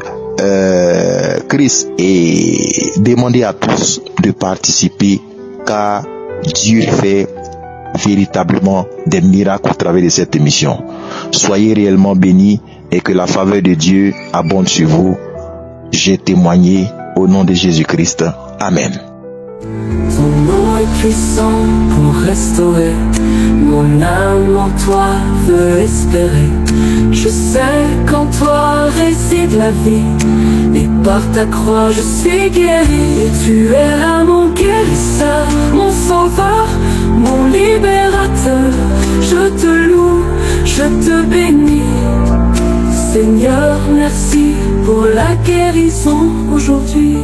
Christ, et demander à tous de participer car Dieu fait véritablement des miracles au travers de cette émission. Soyez réellement bénis et que la faveur de Dieu abonde sur vous. J'ai témoigné au nom de Jésus-Christ. Amen. Ton nom est puissant pour restaurer. Mon âme en toi veut espérer. Je sais qu'en toi réside la vie. Et par ta croix je suis guéri. Et tu es là mon guérisseur, mon sauveur, mon libérateur. Je te loue, je te bénis. Seigneur, merci pour la guérison aujourd'hui.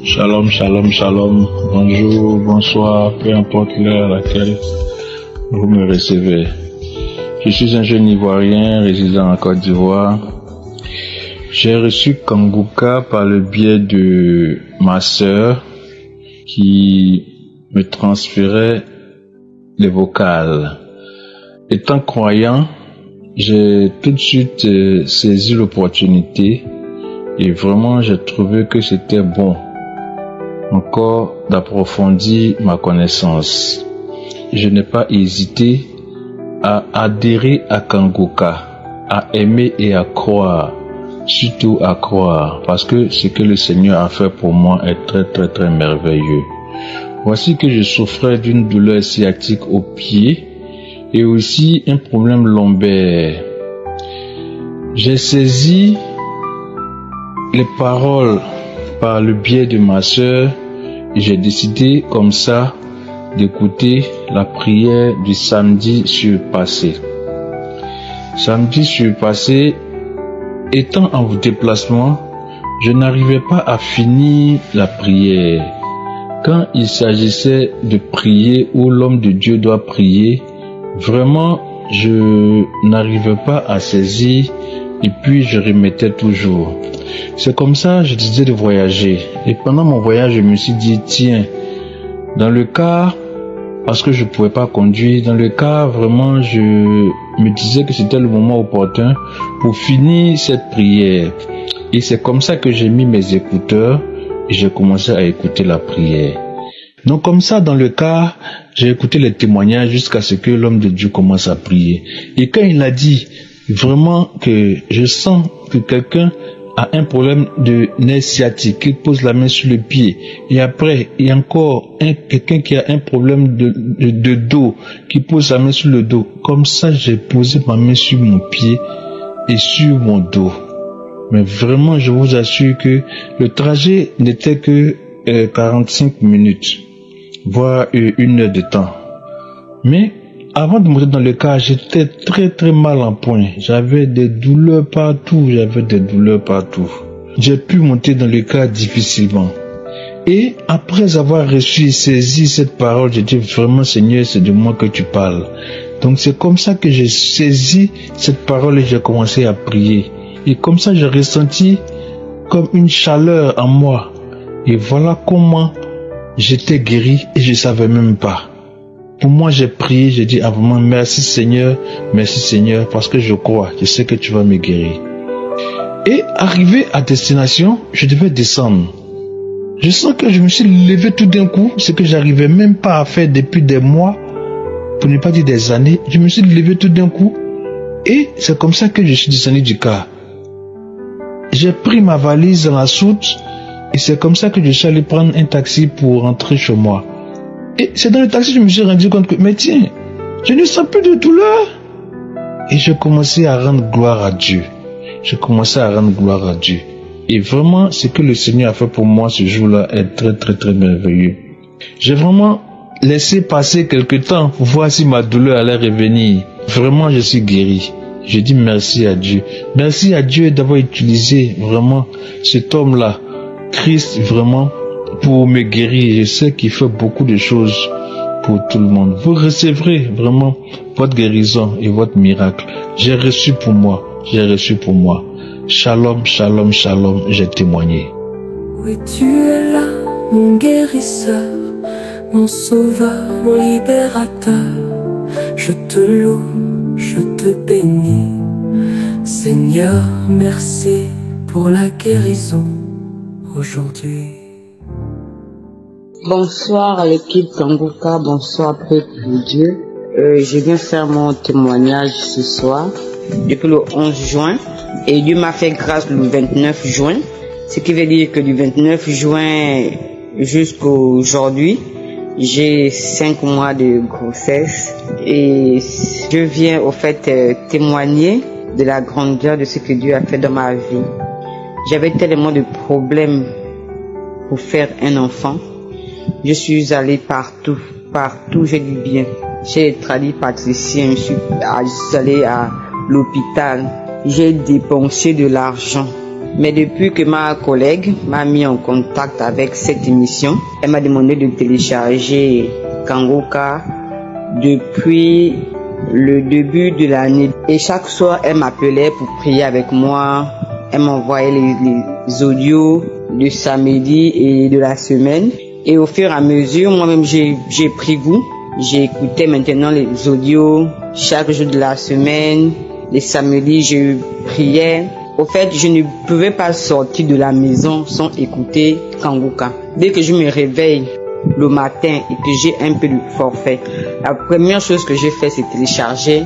Shalom, shalom, shalom. Bonjour, bonsoir, peu importe l'heure à laquelle vous me recevez. Je suis un jeune Ivoirien résidant en Côte d'Ivoire. J'ai reçu Kanguka par le biais de ma sœur qui me transférait les vocales. Étant croyant, j'ai tout de suite saisi l'opportunité et vraiment j'ai trouvé que c'était bon encore d'approfondir ma connaissance. Je n'ai pas hésité à adhérer à Kanguka, à aimer et à croire, surtout à croire, parce que ce que le Seigneur a fait pour moi est très très très merveilleux. Voici que je souffrais d'une douleur sciatique au pied et aussi un problème lombaire. J'ai saisi les paroles par le biais de ma sœur et j'ai décidé comme ça d'écouter la prière du samedi surpassé. Samedi surpassé, étant en déplacement, je n'arrivais pas à finir la prière. Quand il s'agissait de prier où l'homme de Dieu doit prier, vraiment je n'arrivais pas à saisir et puis je remettais toujours. C'est comme ça que je décidais de voyager. Et pendant mon voyage, je me suis dit, tiens, dans le cas parce que je ne pouvais pas conduire. Dans le cas, vraiment, je me disais que c'était le moment opportun pour finir cette prière. Et c'est comme ça que j'ai mis mes écouteurs et j'ai commencé à écouter la prière. Donc comme ça, dans le cas, j'ai écouté les témoignages jusqu'à ce que l'homme de Dieu commence à prier. Et quand il a dit vraiment que je sens que quelqu'un a un problème de nerf sciatique, qui pose la main sur le pied, et après il y a encore quelqu'un qui a un problème de dos, qui pose la main sur le dos. Comme ça, j'ai posé ma main sur mon pied et sur mon dos. Mais vraiment, je vous assure que le trajet n'était que 45 minutes, voire 1 heure de temps. Mais avant de monter dans le car, j'étais très mal en point. J'avais des douleurs partout, J'ai pu monter dans le car difficilement. Et après avoir reçu et saisi cette parole, j'ai dit vraiment, Seigneur, c'est de moi que tu parles. Donc c'est comme ça que j'ai saisi cette parole et j'ai commencé à prier. Et comme ça, j'ai ressenti comme une chaleur en moi. Et voilà comment j'étais guéri et je ne savais même pas. Pour moi, j'ai prié, j'ai dit vraiment merci Seigneur, parce que je crois, je sais que tu vas me guérir. Et arrivé à destination, je devais descendre. Je sens que je me suis levé tout d'un coup, ce que j'arrivais même pas à faire depuis des mois, pour ne pas dire des années. Je me suis levé tout d'un coup et c'est comme ça que je suis descendu du car. J'ai pris ma valise dans la soute et c'est comme ça que je suis allé prendre un taxi pour rentrer chez moi. Et c'est dans le taxi que je me suis rendu compte que, mais tiens, je ne sens plus de douleur. Et j'ai commencé à rendre gloire à Dieu. Et vraiment, ce que le Seigneur a fait pour moi ce jour-là est très merveilleux. J'ai vraiment laissé passer quelque temps pour voir si ma douleur allait revenir. Vraiment, je suis guéri. Je dis merci à Dieu. Merci à Dieu d'avoir utilisé vraiment cet homme-là, Christ, vraiment, pour me guérir. Je sais qu'il fait beaucoup de choses pour tout le monde. Vous recevrez vraiment votre guérison et votre miracle. J'ai reçu pour moi. Shalom, j'ai témoigné. Oui, tu es là, mon guérisseur, mon sauveur, mon libérateur. Je te loue, je te bénis. Seigneur, merci pour la guérison aujourd'hui. Bonsoir à l'équipe Kangoka, bonsoir Père de Dieu. Je viens faire mon témoignage ce soir, depuis le 11 juin. Et Dieu m'a fait grâce le 29 juin. Ce qui veut dire que du 29 juin jusqu'à aujourd'hui, j'ai 5 mois de grossesse. Et je viens au fait témoigner de la grandeur de ce que Dieu a fait dans ma vie. J'avais tellement de problèmes pour faire un enfant. Je suis allée partout, je dis bien. J'ai traduit praticien, je suis allée à l'hôpital. J'ai dépensé de l'argent. Mais depuis que ma collègue m'a mis en contact avec cette émission, elle m'a demandé de télécharger Kangoka depuis le début de l'année. Et chaque soir, elle m'appelait pour prier avec moi. Elle m'envoyait les audios de samedi et de la semaine. Et au fur et à mesure, moi-même, j'ai pris goût. J'écoutais maintenant les audios chaque jour de la semaine. Les samedis, je priais. Au fait, je ne pouvais pas sortir de la maison sans écouter Kangoka. Dès que je me réveille le matin et que j'ai un peu de forfait, la première chose que j'ai fait, c'est télécharger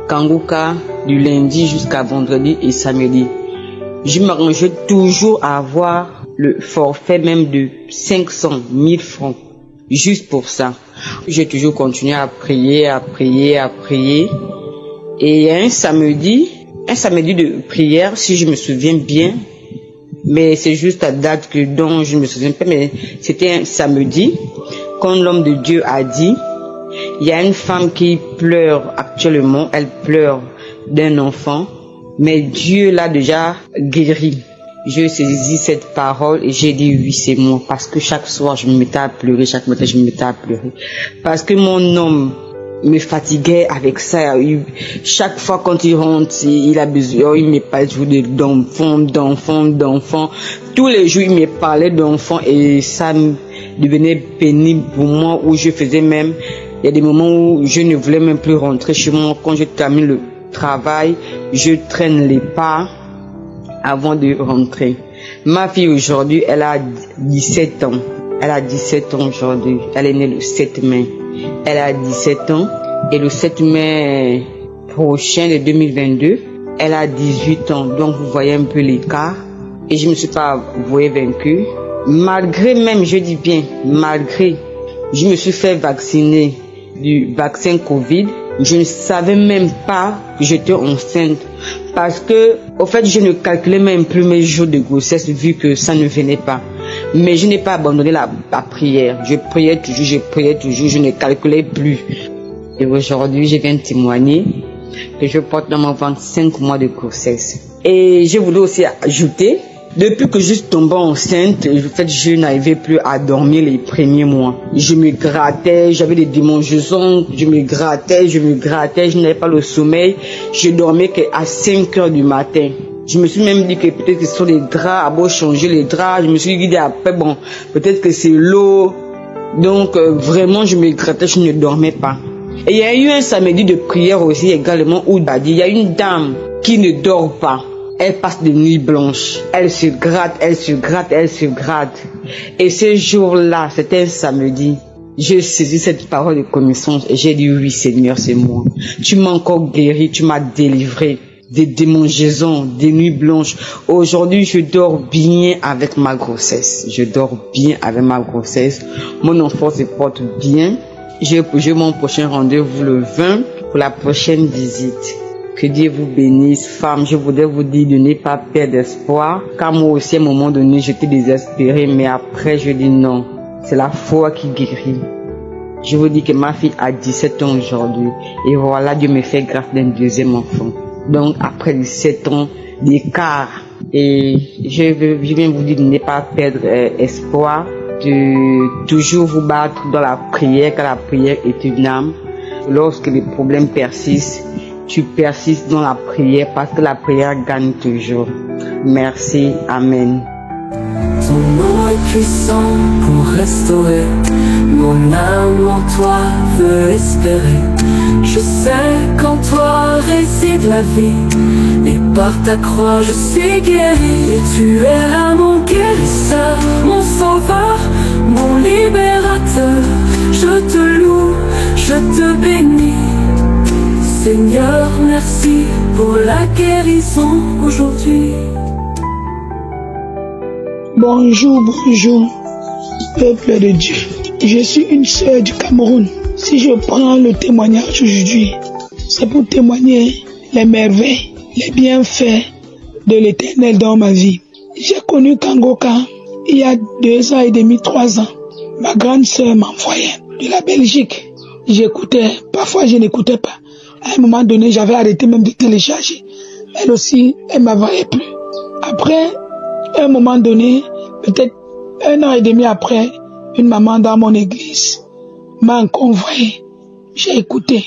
Kangoka du lundi jusqu'à vendredi et samedi. Je m'arrangeais toujours à avoir le forfait même de 500 000 francs. Juste pour ça. J'ai toujours continué à prier. Et un samedi de prière, si je me souviens bien, mais c'est juste la date dont je ne me souviens pas, mais c'était un samedi, quand l'homme de Dieu a dit, il y a une femme qui pleure actuellement, elle pleure d'un enfant, mais Dieu l'a déjà guéri. Je saisis cette parole et j'ai dit oui, c'est moi, parce que chaque soir je me mettais à pleurer, chaque matin je me mettais à pleurer, parce que mon homme me fatiguait avec ça. Chaque fois quand il rentre, il a besoin, il me parle d'enfants. Tous les jours il me parlait d'enfants et ça devenait pénible pour moi, où je faisais même Il y a des moments où je ne voulais même plus rentrer chez moi. Quand je termine le travail, je traîne les pas avant de rentrer. Ma fille aujourd'hui, elle a 17 ans. Elle a 17 ans aujourd'hui. Elle est née le 7 mai. Elle a 17 ans. Et le 7 mai prochain de 2022, elle a 18 ans. Donc vous voyez un peu l'écart. Et je ne me suis pas avouée vaincue. Malgré même, je dis bien, malgré, je me suis fait vacciner du vaccin Covid. Je ne savais même pas que j'étais enceinte. Parce que, au fait, je ne calculais même plus mes jours de grossesse vu que ça ne venait pas. Mais je n'ai pas abandonné la prière. Je priais toujours, je ne calculais plus. Et aujourd'hui, je viens témoigner que je porte dans mon ventre 5 mois de grossesse. Et je voulais aussi ajouter, depuis que je suis tombée enceinte, en fait, je n'arrivais plus à dormir les premiers mois. Je me grattais, j'avais des démangeaisons, je me grattais, je n'avais pas le sommeil. Je dormais qu'à 5 heures du matin. Je me suis même dit que peut-être que ce sont les draps, à beau changer les draps. Je me suis dit après, bon, peut-être que c'est l'eau. Donc, vraiment, je me grattais, je ne dormais pas. Et il y a eu un samedi de prière aussi également où il y a une dame qui ne dort pas. Elle passe des nuits blanches. Elle se gratte. Et ce jour-là, c'était un samedi. J'ai saisi cette parole de connaissance et j'ai dit oui Seigneur, c'est moi. Tu m'as encore guéri, tu m'as délivré des démangeaisons, des nuits blanches. Aujourd'hui, je dors bien avec ma grossesse. Mon enfant se porte bien. J'ai mon prochain rendez-vous le 20 pour la prochaine visite. Que Dieu vous bénisse, femme. Je voudrais vous dire de ne pas perdre espoir. Car moi aussi, à un moment donné, j'étais désespérée. Mais après, je dis non. C'est la foi qui guérit. Je vous dis que ma fille a 17 ans aujourd'hui. Et voilà, Dieu me fait grâce d'un deuxième enfant. Donc, après 17 ans d'écart. Et je viens vous dire de ne pas perdre espoir. De toujours vous battre dans la prière, car la prière est une arme. Lorsque les problèmes persistent, tu persistes dans la prière parce que la prière gagne toujours. Merci. Amen. Ton nom est puissant pour restaurer. Mon âme en toi veut espérer. Je sais qu'en toi réside la vie. Et par ta croix je suis guéri. Et tu es là mon guérisseur, mon sauveur, mon libérateur. Je te loue, je te bénis. Seigneur, merci pour la guérison aujourd'hui. Bonjour, peuple de Dieu. Je suis une sœur du Cameroun. Si je prends le témoignage aujourd'hui, c'est pour témoigner les merveilles, les bienfaits de l'Éternel dans ma vie. J'ai connu Kangoka il y a 2 ans et demi, 3 ans. Ma grande sœur m'envoyait de la Belgique. J'écoutais, parfois je n'écoutais pas. À un moment donné, j'avais arrêté même de télécharger. Elle aussi, elle m'envoyait plus. Après, à un moment donné, peut-être 1 an et demi après, une maman dans mon église m'a encore envoyé. J'ai écouté.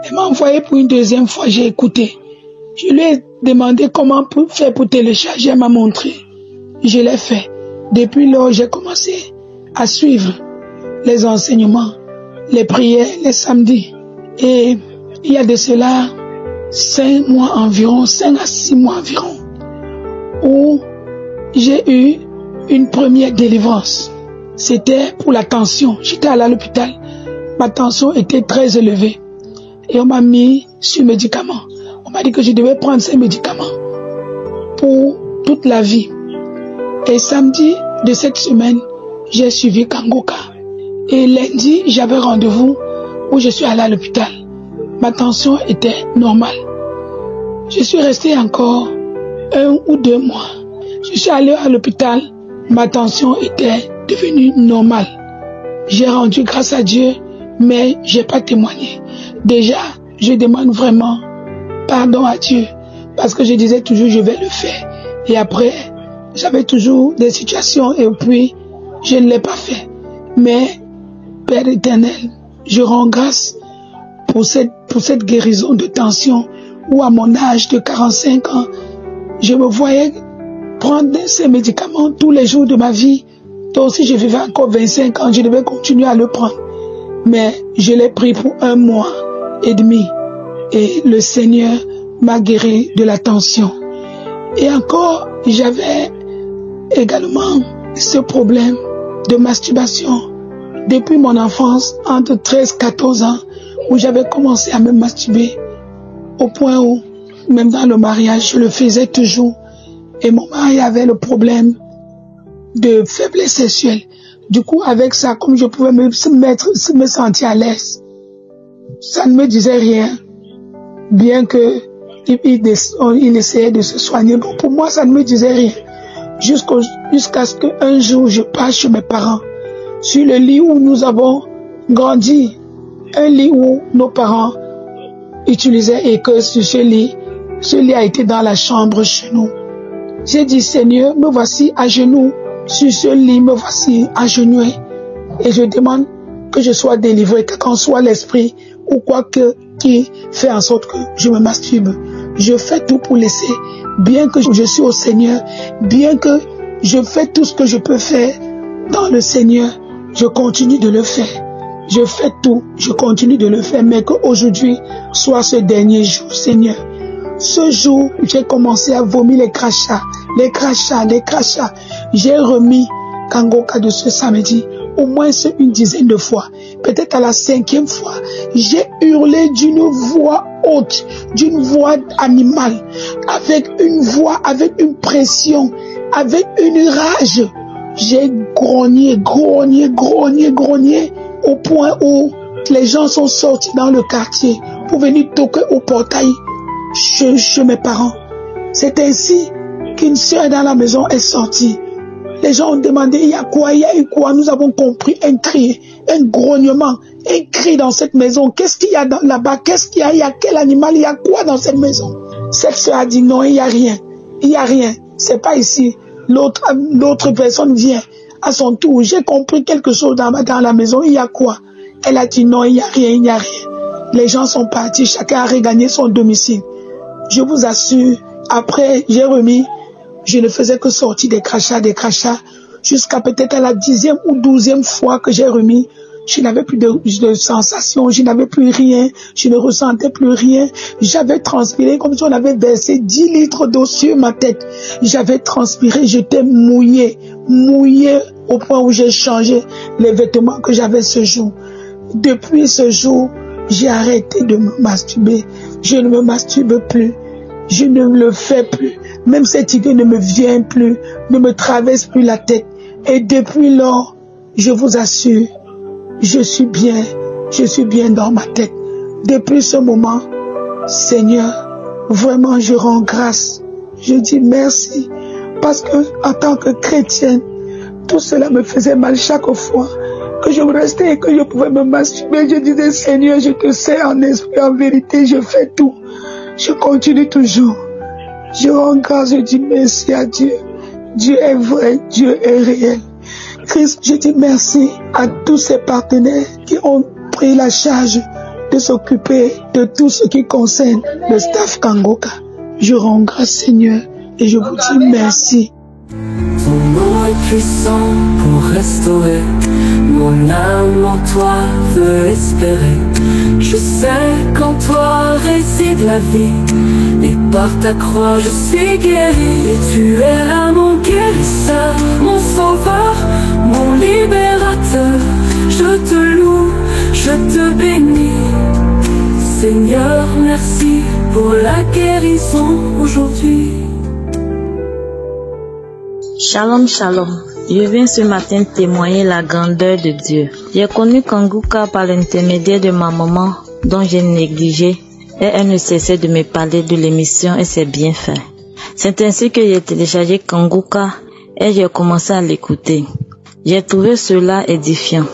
Elle m'a envoyé pour une 2e fois, j'ai écouté. Je lui ai demandé comment faire pour télécharger, elle m'a montré. Je l'ai fait. Depuis lors, j'ai commencé à suivre les enseignements, les prières, les samedis. Et il y a de cela 5 mois environ, 5 à 6 mois environ, où j'ai eu une première délivrance. C'était pour la tension. J'étais allé à l'hôpital. Ma tension était très élevée. Et on m'a mis sur médicaments. On m'a dit que je devais prendre ces médicaments pour toute la vie. Et samedi de cette semaine, j'ai suivi Kangoka. Et lundi, j'avais rendez-vous où je suis allé à l'hôpital. Ma tension était normale. Je suis resté encore 1 ou 2 mois. Je suis allé à l'hôpital. Ma tension était devenue normale. J'ai rendu grâce à Dieu, mais j'ai pas témoigné. Déjà, je demande vraiment pardon à Dieu, parce que je disais toujours je vais le faire. Et après, j'avais toujours des situations et puis je ne l'ai pas fait. Mais, Père éternel, je rends grâce pour cette guérison de tension où à mon âge de 45 ans, je me voyais prendre ces médicaments tous les jours de ma vie. Donc si je vivais encore 25 ans, je devais continuer à le prendre. Mais je l'ai pris pour 1 mois et demi. Et le Seigneur m'a guéri de la tension. Et encore, j'avais également ce problème de masturbation depuis mon enfance, entre 13 et 14 ans, où j'avais commencé à me masturber au point où, même dans le mariage, je le faisais toujours. Et mon mari avait le problème de faiblesse sexuelle. Du coup, avec ça, comme je pouvais me sentir à l'aise, ça ne me disait rien, bien que il essayait de se soigner. Bon, pour moi, ça ne me disait rien. Jusqu'à ce qu'un jour, je passe chez mes parents, sur le lit où nous avons grandi, un lit où nos parents utilisaient, et que sur ce lit a été dans la chambre chez nous. J'ai dit, Seigneur, me voici à genoux, sur ce lit, me voici agenouillé, et je demande que je sois délivré, quel qu'en soit l'esprit ou quoi que qui fait en sorte que je me masturbe. Je fais tout pour laisser, bien que je suis au Seigneur, bien que je fais tout ce que je peux faire dans le Seigneur, je continue de le faire. Je fais tout, je continue de le faire, mais qu'aujourd'hui soit ce dernier jour, Seigneur. Ce jour, j'ai commencé à vomir les crachats. J'ai remis Kangoka de ce samedi au moins une dizaine de fois. Peut-être à la 5e fois, j'ai hurlé d'une voix haute, d'une voix animale, avec une voix, avec une pression, avec une rage. J'ai grogné, au point où les gens sont sortis dans le quartier pour venir toquer au portail chez mes parents. C'est ainsi qu'une soeur dans la maison est sortie. Les gens ont demandé, il y a quoi, il y a eu quoi? Nous avons compris un cri, un grognement, un cri dans cette maison. Qu'est-ce qu'il y a là-bas? Qu'est-ce qu'il y a? Il y a quel animal? Il y a quoi dans cette maison? Cette soeur a dit non, il n'y a rien. Il n'y a rien. C'est pas ici. L'autre personne vient à son tour. J'ai compris quelque chose dans la maison. Il y a quoi? Elle a dit non, il n'y a rien, il n'y a rien. Les gens sont partis. Chacun a regagné son domicile. Je vous assure, après, j'ai remis. Je ne faisais que sortir des crachats, jusqu'à peut-être à la 10e ou 12e fois que j'ai remis. Je n'avais plus de sensation, je n'avais plus rien, je ne ressentais plus rien. J'avais transpiré comme si on avait versé 10 litres d'eau sur ma tête. J'avais transpiré, j'étais mouillé au point où j'ai changé les vêtements que j'avais ce jour. Depuis ce jour, j'ai arrêté de me masturber. Je ne me masturbe plus. Je ne le fais plus. Même cette idée ne me vient plus, ne me traverse plus la tête. Et depuis lors, je vous assure, je suis bien dans ma tête. Depuis ce moment, Seigneur, vraiment je rends grâce. Je dis merci. Parce que en tant que chrétienne, tout cela me faisait mal chaque fois que je restais et que je pouvais me masturber. Je disais, Seigneur, je te sais en esprit, en vérité, je fais tout. Je continue toujours. Je rends grâce, je dis merci à Dieu. Dieu est vrai, Dieu est réel. Christ, je dis merci à tous ces partenaires qui ont pris la charge de s'occuper de tout ce qui concerne le staff Kangoka. Je rends grâce, Seigneur, et je vous dis merci. Ton nom est puissant pour restaurer. Mon âme en toi veut espérer. Je sais qu'en toi réside la vie. Et par ta croix je suis guéri. Et tu es là mon guérisseur, mon sauveur, mon libérateur. Je te loue, je te bénis. Seigneur, merci pour la guérison aujourd'hui. Shalom, shalom. Je viens ce matin témoigner la grandeur de Dieu. J'ai connu Kangoka par l'intermédiaire de ma maman, dont j'ai négligé, et elle ne cessait de me parler de l'émission et ses bienfaits. C'est ainsi que j'ai téléchargé Kangoka et j'ai commencé à l'écouter. J'ai trouvé cela édifiant,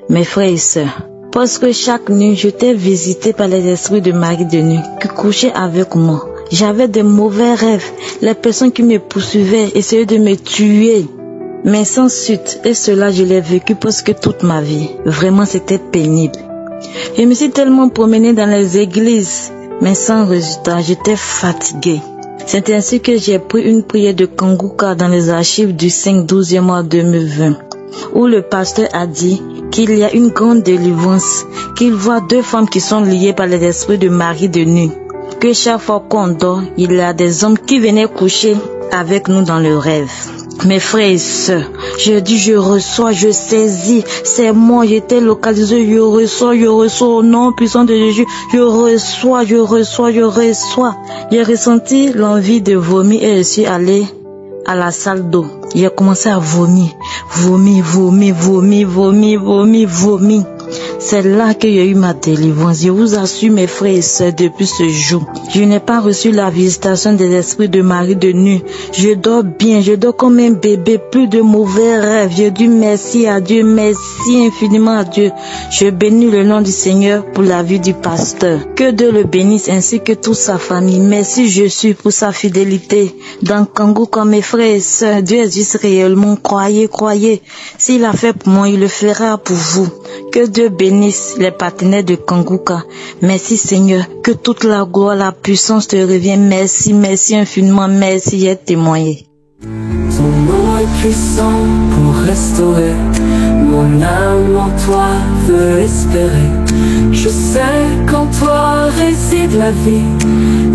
mes frères et sœurs, parce que chaque nuit, j'étais visité par les esprits de mari de nuit qui couchaient avec moi. J'avais de mauvais rêves. Les personnes qui me poursuivaient essayaient de me tuer. Mais sans suite, et cela je l'ai vécu presque toute ma vie. Vraiment c'était pénible. Je me suis tellement promenée dans les églises, mais sans résultat, j'étais fatiguée. C'est ainsi que j'ai pris une prière de Kangoka dans les archives du 5-12e mois 2020. où le pasteur a dit qu'il y a une grande délivrance, qu'il voit 2 femmes qui sont liées par les esprits de mari de nuit, que chaque fois qu'on dort, il y a des hommes qui venaient coucher avec nous dans le rêve. Mes frères et sœurs, je dis, je reçois, je saisis, c'est moi, j'étais localisé, je reçois au nom puissant de Jésus, je reçois. J'ai ressenti l'envie de vomir et je suis allé à la salle d'eau. J'ai commencé à vomir. C'est là que j'ai eu ma délivrance. Je vous assure, mes frères et sœurs, depuis ce jour, je n'ai pas reçu la visitation des esprits de mari de nuit. Je dors bien, je dors comme un bébé, plus de mauvais rêves. Je dis merci à Dieu, merci infiniment à Dieu. Je bénis le nom du Seigneur pour la vie du pasteur. Que Dieu le bénisse ainsi que toute sa famille. Merci Jésus pour sa fidélité. Dans Kanguka, mes frères et sœurs, Dieu existe réellement. Croyez. S'il a fait pour moi, il le fera pour vous. Que Dieu bénisse les partenaires de Kanguka. Merci Seigneur, que toute la gloire, la puissance te revienne. Merci infiniment, merci d'être témoigné. Ton nom est puissant pour restaurer. Mon âme en toi veut espérer. Je sais qu'en toi réside la vie,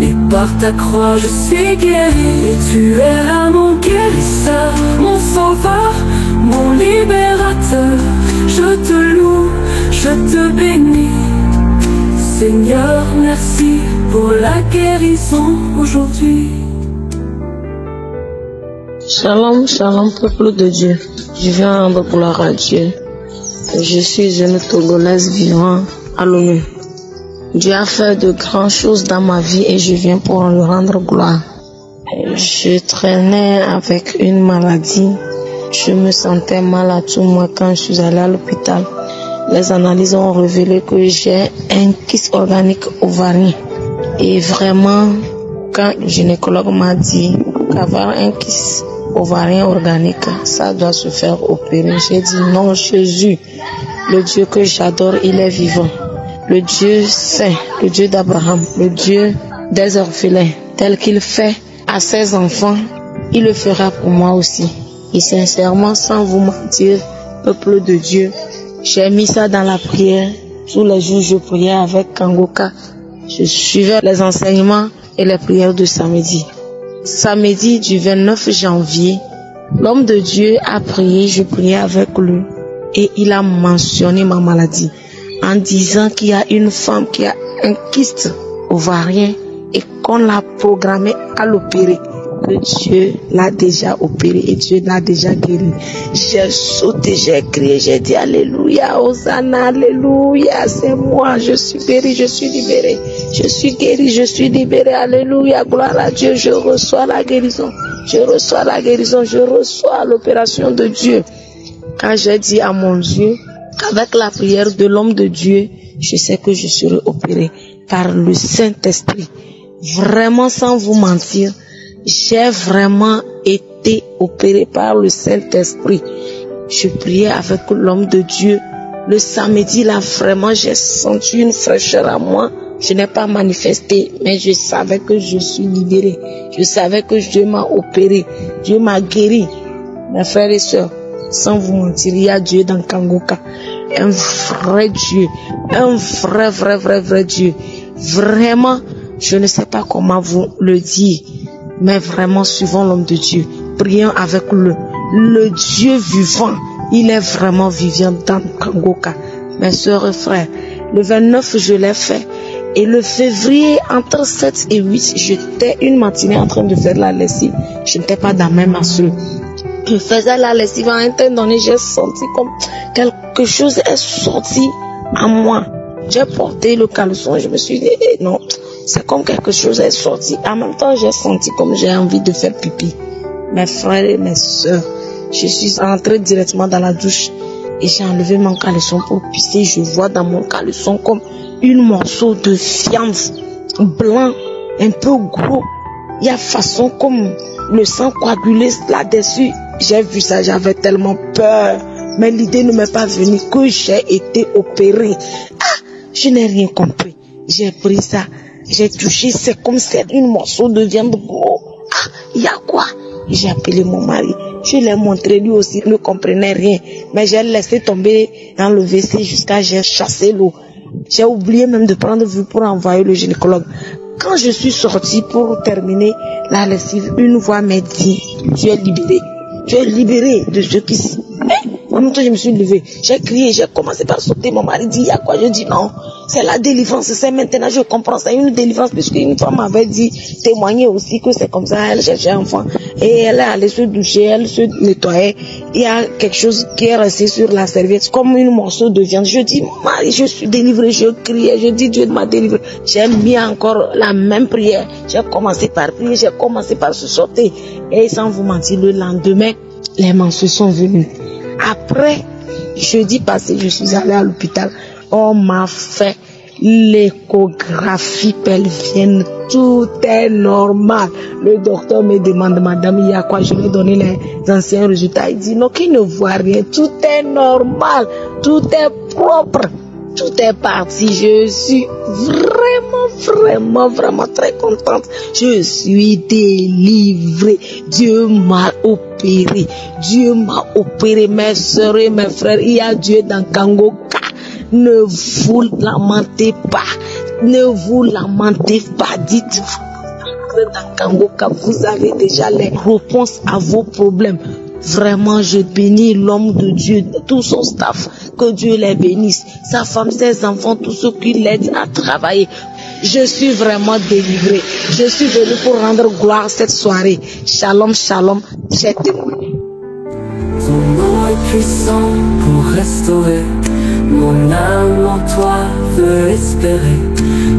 et par ta croix je suis guéri. Et tu es là mon guérisseur, mon sauveur, mon libérateur. Je te loue, je te bénis. Seigneur, merci pour la guérison aujourd'hui. Shalom, peuple de Dieu. Je viens rendre gloire à Dieu. Je suis une Togolaise vivant à l'ONU. Dieu a fait de grandes choses dans ma vie et je viens pour lui rendre gloire. Je traînais avec une maladie. Je me sentais mal à tout moi quand je suis allée à l'hôpital. Les analyses ont révélé que j'ai un kyste organique ovarien. Et vraiment, quand le gynécologue m'a dit qu'avoir un kyste ovarien organique, ça doit se faire opérer, j'ai dit non, Jésus, le Dieu que j'adore, il est vivant. Le Dieu saint, le Dieu d'Abraham, le Dieu des orphelins, tel qu'il fait à ses enfants, il le fera pour moi aussi. Et sincèrement, sans vous mentir, peuple de Dieu, j'ai mis ça dans la prière. Tous les jours, je priais avec Kanguka. Je suivais les enseignements et les prières de samedi. Samedi du 29 janvier, l'homme de Dieu a prié, je priais avec lui. Et il a mentionné ma maladie en disant qu'il y a une femme qui a un kyste ovarien et qu'on l'a programmé à l'opérer. Que Dieu l'a déjà opéré et Dieu l'a déjà guéri. J'ai sauté, j'ai crié, j'ai dit alléluia, Hosanna, alléluia, c'est moi, je suis guéri, je suis libéré, je suis guéri, je suis libéré, alléluia, gloire à Dieu, je reçois la guérison, je reçois l'opération de Dieu. Quand j'ai dit à mon Dieu qu'avec la prière de l'homme de Dieu, je sais que je serai opéré par le Saint-Esprit. Vraiment, sans vous mentir, j'ai vraiment été opéré par le Saint-Esprit. Je priais avec l'homme de Dieu. Le samedi, là, vraiment, j'ai senti une fraîcheur à moi. Je n'ai pas manifesté, mais je savais que je suis libéré. Je savais que Dieu m'a opéré. Dieu m'a guéri. Mes frères et sœurs, sans vous mentir, il y a Dieu dans Kanguka. Un vrai Dieu. Un vrai Dieu. Vraiment, je ne sais pas comment vous le dire. Mais vraiment, suivons l'homme de Dieu. Prions avec le Dieu vivant. Il est vraiment vivant dans Kanguka. Mes soeurs et frères, le 29, je l'ai fait. Et le février, entre 7 et 8, j'étais une matinée en train de faire la lessive. Je n'étais pas dans mes masses. Je faisais la lessive. À un temps donné, j'ai senti comme quelque chose est sorti à moi. J'ai porté le caleçon. Je me suis dit, non. C'est comme quelque chose est sorti. En même temps, j'ai senti comme j'ai envie de faire pipi. Mes frères et mes soeurs, je suis entrée directement dans la douche et j'ai enlevé mon caleçon pour pisser. Je vois dans mon caleçon comme une morceau de viande blanc, un peu gros. Il y a façon comme le sang coagulé là-dessus. J'ai vu ça, j'avais tellement peur. Mais l'idée ne m'est pas venue que j'ai été opérée. Je n'ai rien compris. J'ai pris ça. J'ai touché, c'est comme c'est une morceau de viande gros. Il y a quoi? J'ai appelé mon mari. Je l'ai montré, lui aussi ne comprenait rien. Mais j'ai laissé tomber dans le WC jusqu'à j'ai chassé l'eau. J'ai oublié même de prendre vue pour envoyer le gynécologue. Quand je suis sortie pour terminer la lessive, une voix m'a dit, tu es libéré. Tu es libéré de ce qui... En même temps, je me suis levée. J'ai crié, j'ai commencé par sauter. Mon mari dit, il y a quoi? Je dis non. C'est la délivrance. C'est maintenant, je comprends. C'est une délivrance parce qu'une femme m'avait dit, témoigner aussi que c'est comme ça. Elle cherchait un enfant. Et elle est allée se doucher, elle se nettoyait. Il y a quelque chose qui est resté sur la serviette, comme un morceau de viande. Je dis, mon mari, je suis délivrée. Je criais, je dis, Dieu m'a délivré. J'ai mis encore la même prière. J'ai commencé par prier, j'ai commencé par se sauter. Et sans vous mentir, le lendemain, les menstrues sont venues. Après, jeudi passé, je suis allée à l'hôpital. On m'a fait l'échographie pelvienne. Tout est normal. Le docteur me demande, madame, il y a quoi? Je lui ai donné les anciens résultats. Il dit, non, qu'il ne voit rien. Tout est normal. Tout est propre. Tout est parti. Je suis vraiment très contente. Je suis délivrée. Dieu m'a opéré. Dieu m'a opéré. Mes soeurs et mes frères, il y a Dieu dans Kangoka. Ne vous lamentez pas. Ne vous lamentez pas. Dites-vous dans Kangoka, vous avez déjà les réponses à vos problèmes. Vraiment, je bénis l'homme de Dieu, tout son staff, que Dieu les bénisse, sa femme, ses enfants, tous ceux qui l'aident à travailler. Je suis vraiment délivrée. Je suis venue pour rendre gloire cette soirée. Shalom, shalom, j'ai témoigné. Ton nom est puissant pour restaurer. Mon âme en toi veut espérer.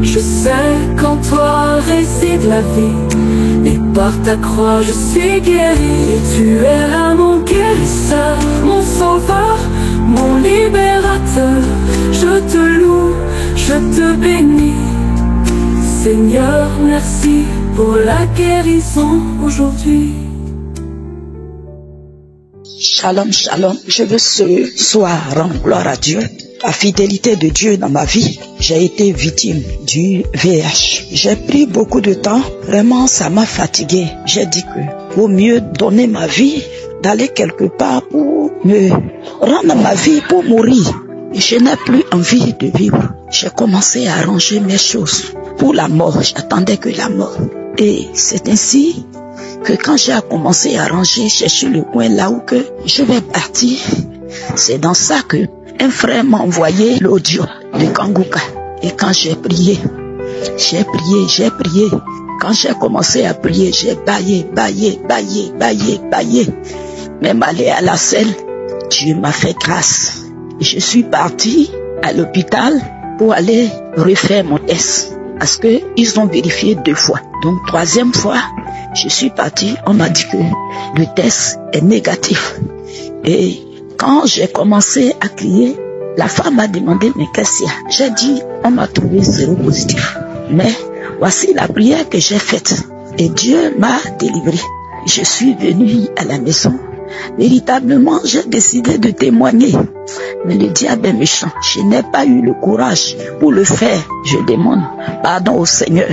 Je sais qu'en toi réside la vie. Et par ta croix je suis guéri. Et tu es là mon guérisseur, mon sauveur, mon libérateur. Je te loue, je te bénis. Seigneur, merci pour la guérison aujourd'hui. Shalom, shalom. Je veux ce soir rendre gloire à Dieu. La fidélité de Dieu dans ma vie. J'ai été victime du VIH. J'ai pris beaucoup de temps. Vraiment, ça m'a fatigué. J'ai dit que vaut mieux donner ma vie, d'aller quelque part pour me rendre ma vie pour mourir. Et je n'ai plus envie de vivre. J'ai commencé à arranger mes choses pour la mort. J'attendais que la mort. Et c'est ainsi que quand j'ai commencé à ranger, chercher le coin là où que je vais partir, c'est dans ça que un frère m'a envoyé l'audio de Kangoka. Et quand j'ai prié, quand j'ai commencé à prier, j'ai baillé. Même aller à la selle, Dieu m'a fait grâce. Et je suis parti à l'hôpital pour aller refaire mon test. Parce que ils ont vérifié 2 fois. Donc 3e fois, je suis parti, on m'a dit que le test est négatif. Et quand j'ai commencé à crier, la femme m'a demandé, mais qu'est-ce qu'il y a? J'ai dit, on m'a trouvé 0 positif. Mais voici la prière que j'ai faite. Et Dieu m'a délivré. Je suis venu à la maison. Véritablement, j'ai décidé de témoigner. Mais le diable est méchant. Je n'ai pas eu le courage pour le faire. Je demande pardon au Seigneur.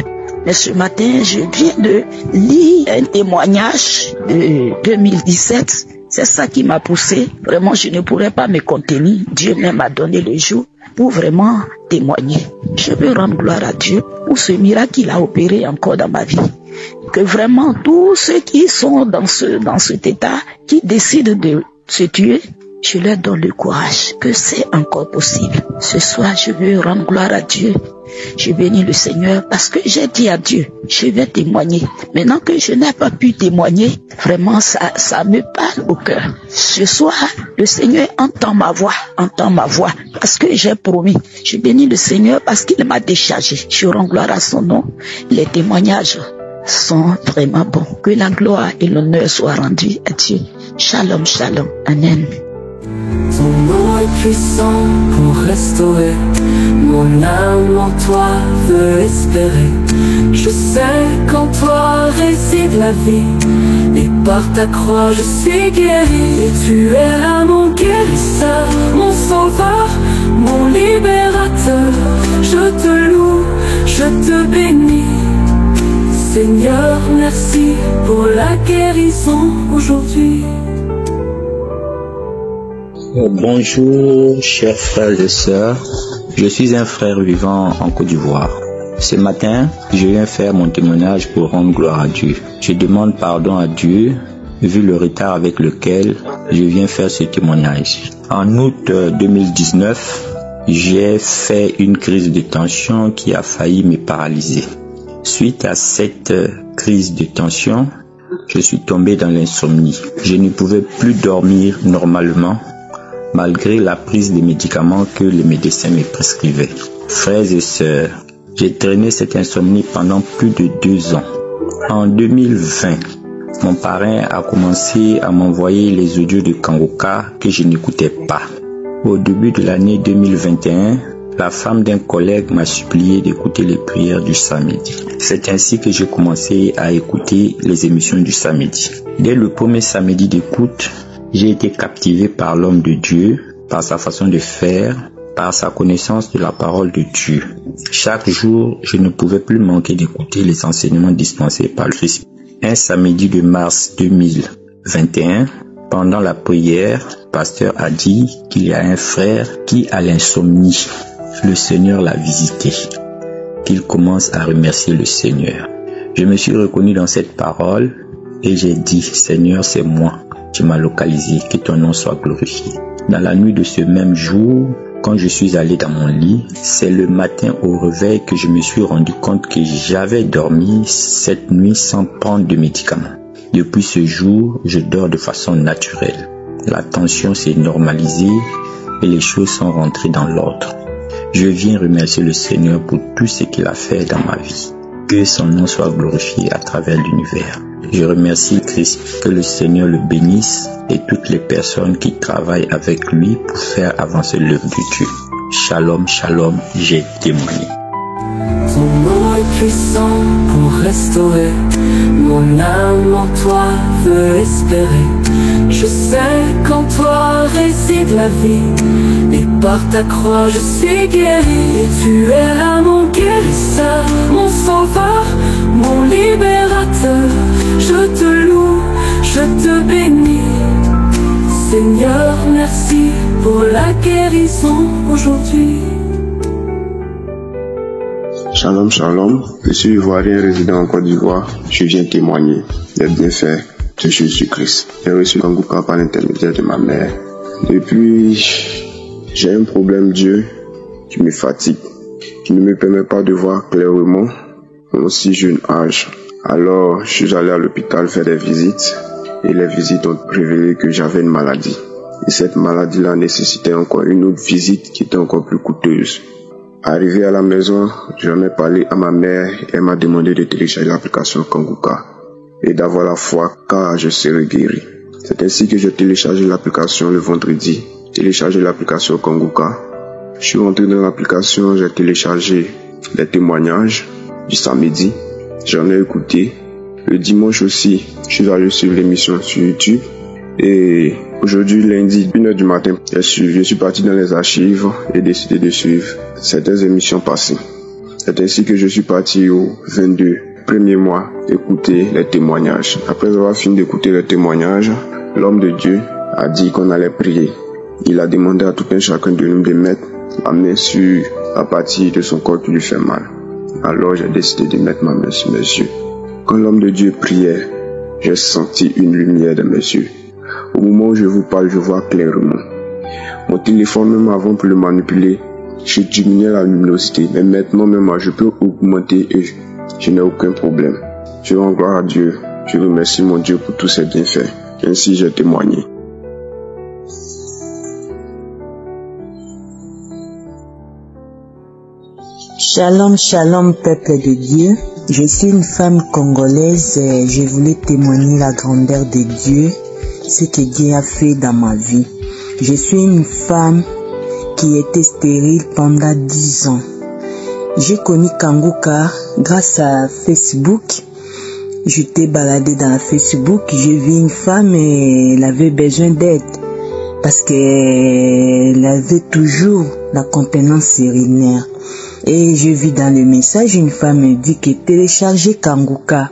Mais ce matin, je viens de lire un témoignage de 2017. C'est ça qui m'a poussé. Vraiment, je ne pourrais pas me contenir. Dieu même m'a donné le jour pour vraiment témoigner. Je veux rendre gloire à Dieu pour ce miracle qu'il a opéré encore dans ma vie. Que vraiment tous ceux qui sont dans cet état, qui décident de se tuer, je leur donne le courage que c'est encore possible. Ce soir, je veux rendre gloire à Dieu. Je bénis le Seigneur parce que j'ai dit à Dieu, je vais témoigner. Maintenant que je n'ai pas pu témoigner, vraiment ça me parle au cœur. Ce soir, le Seigneur entend ma voix parce que j'ai promis. Je bénis le Seigneur parce qu'il m'a déchargé. Je rends gloire à son nom. Les témoignages sont vraiment bons. Que la gloire et l'honneur soient rendus à Dieu. Shalom, shalom. Amen. Ton nom est puissant pour restaurer. Mon âme en toi veut espérer. Je sais qu'en toi réside la vie. Et par ta croix je suis guéri. Et tu es là mon guérisseur, mon sauveur, mon libérateur. Je te loue, je te bénis. Seigneur, merci pour la guérison aujourd'hui. Bonjour, chers frères et sœurs. Je suis un frère vivant en Côte d'Ivoire. Ce matin, je viens faire mon témoignage pour rendre gloire à Dieu. Je demande pardon à Dieu, vu le retard avec lequel je viens faire ce témoignage. En août 2019, j'ai fait une crise de tension qui a failli me paralyser. Suite à cette crise de tension, je suis tombé dans l'insomnie. Je ne pouvais plus dormir normalement, malgré la prise des médicaments que les médecins me prescrivaient. Frères et sœurs, j'ai traîné cette insomnie pendant plus de 2 ans. En 2020, mon parrain a commencé à m'envoyer les audios de Kangoka que je n'écoutais pas. Au début de l'année 2021, la femme d'un collègue m'a supplié d'écouter les prières du samedi. C'est ainsi que j'ai commencé à écouter les émissions du samedi. Dès le premier samedi d'écoute, j'ai été captivé par l'homme de Dieu, par sa façon de faire, par sa connaissance de la parole de Dieu. Chaque jour, je ne pouvais plus manquer d'écouter les enseignements dispensés par le Christ. Un samedi de mars 2021, pendant la prière, le pasteur a dit qu'il y a un frère qui a l'insomnie. Le Seigneur l'a visité. Qu'il commence à remercier le Seigneur. Je me suis reconnu dans cette parole et j'ai dit, Seigneur, c'est moi. Tu m'as localisé, que ton nom soit glorifié. Dans la nuit de ce même jour, quand je suis allé dans mon lit, c'est le matin au réveil que je me suis rendu compte que j'avais dormi cette nuit sans prendre de médicaments. Depuis ce jour, je dors de façon naturelle. La tension s'est normalisée et les choses sont rentrées dans l'ordre. Je viens remercier le Seigneur pour tout ce qu'il a fait dans ma vie. Que son nom soit glorifié à travers l'univers. Je remercie Christ, que le Seigneur le bénisse et toutes les personnes qui travaillent avec lui pour faire avancer l'œuvre de Dieu. Shalom, shalom, j'ai témoigné. Ton nom est puissant pour restaurer. Mon âme en toi veut espérer. Je sais qu'en toi réside la vie. Et par ta croix je suis guéri. Et tu es là mon guérisseur, mon sauveur, mon libérateur. Je te loue, je te bénis. Seigneur, merci pour la guérison aujourd'hui. Shalom, shalom. Je suis ivoirien résident en Côte d'Ivoire. Je viens témoigner des bienfaits de Jésus-Christ. J'ai reçu Kangoka par l'intermédiaire de ma mère. Depuis, j'ai un problème d'yeux qui me fatigue, qui ne me permet pas de voir clairement à mon si jeune âge. Alors, je suis allé à l'hôpital faire des visites et les visites ont révélé que j'avais une maladie. Et cette maladie-là nécessitait encore une autre visite qui était encore plus coûteuse. Arrivé à la maison, j'en ai parlé à ma mère et elle m'a demandé de télécharger l'application Kangoka et d'avoir la foi car je serai guéri. C'est ainsi que j'ai téléchargé l'application le vendredi. Téléchargé l'application Kangoka. Je suis rentré dans l'application, j'ai téléchargé les témoignages du samedi. J'en ai écouté. Le dimanche aussi, je suis allé suivre l'émission sur YouTube. Et aujourd'hui, lundi, 1h du matin, je suis parti dans les archives et décidé de suivre certaines émissions passées. C'est ainsi que je suis parti au 22 premier mois écouter les témoignages. Après avoir fini d'écouter les témoignages, l'homme de Dieu a dit qu'on allait prier. Il a demandé à tout un chacun de nous de mettre la main sur la partie de son corps qui lui fait mal. Alors j'ai décidé de mettre ma main sur mes yeux. Quand l'homme de Dieu priait, j'ai senti une lumière dans mes yeux. Au moment où je vous parle, je vois clairement. Mon téléphone, même avant pour le manipuler, je diminuais la luminosité. Mais maintenant, même je peux augmenter et je n'ai aucun problème. Je rends gloire à Dieu. Je remercie mon Dieu pour tous ses bienfaits. Ainsi, j'ai témoigné. Shalom, shalom, peuple de Dieu. Je suis une femme congolaise et je voulais témoigner la grandeur de Dieu, ce que Dieu a fait dans ma vie. Je suis une femme qui était stérile pendant 10 ans. J'ai connu Kangoka grâce à Facebook. J'étais baladée dans Facebook, j'ai vu une femme et elle avait besoin d'aide parce qu'elle avait toujours la contenance urinaire. Et je vis dans le message, une femme me dit que télécharger Kanguka.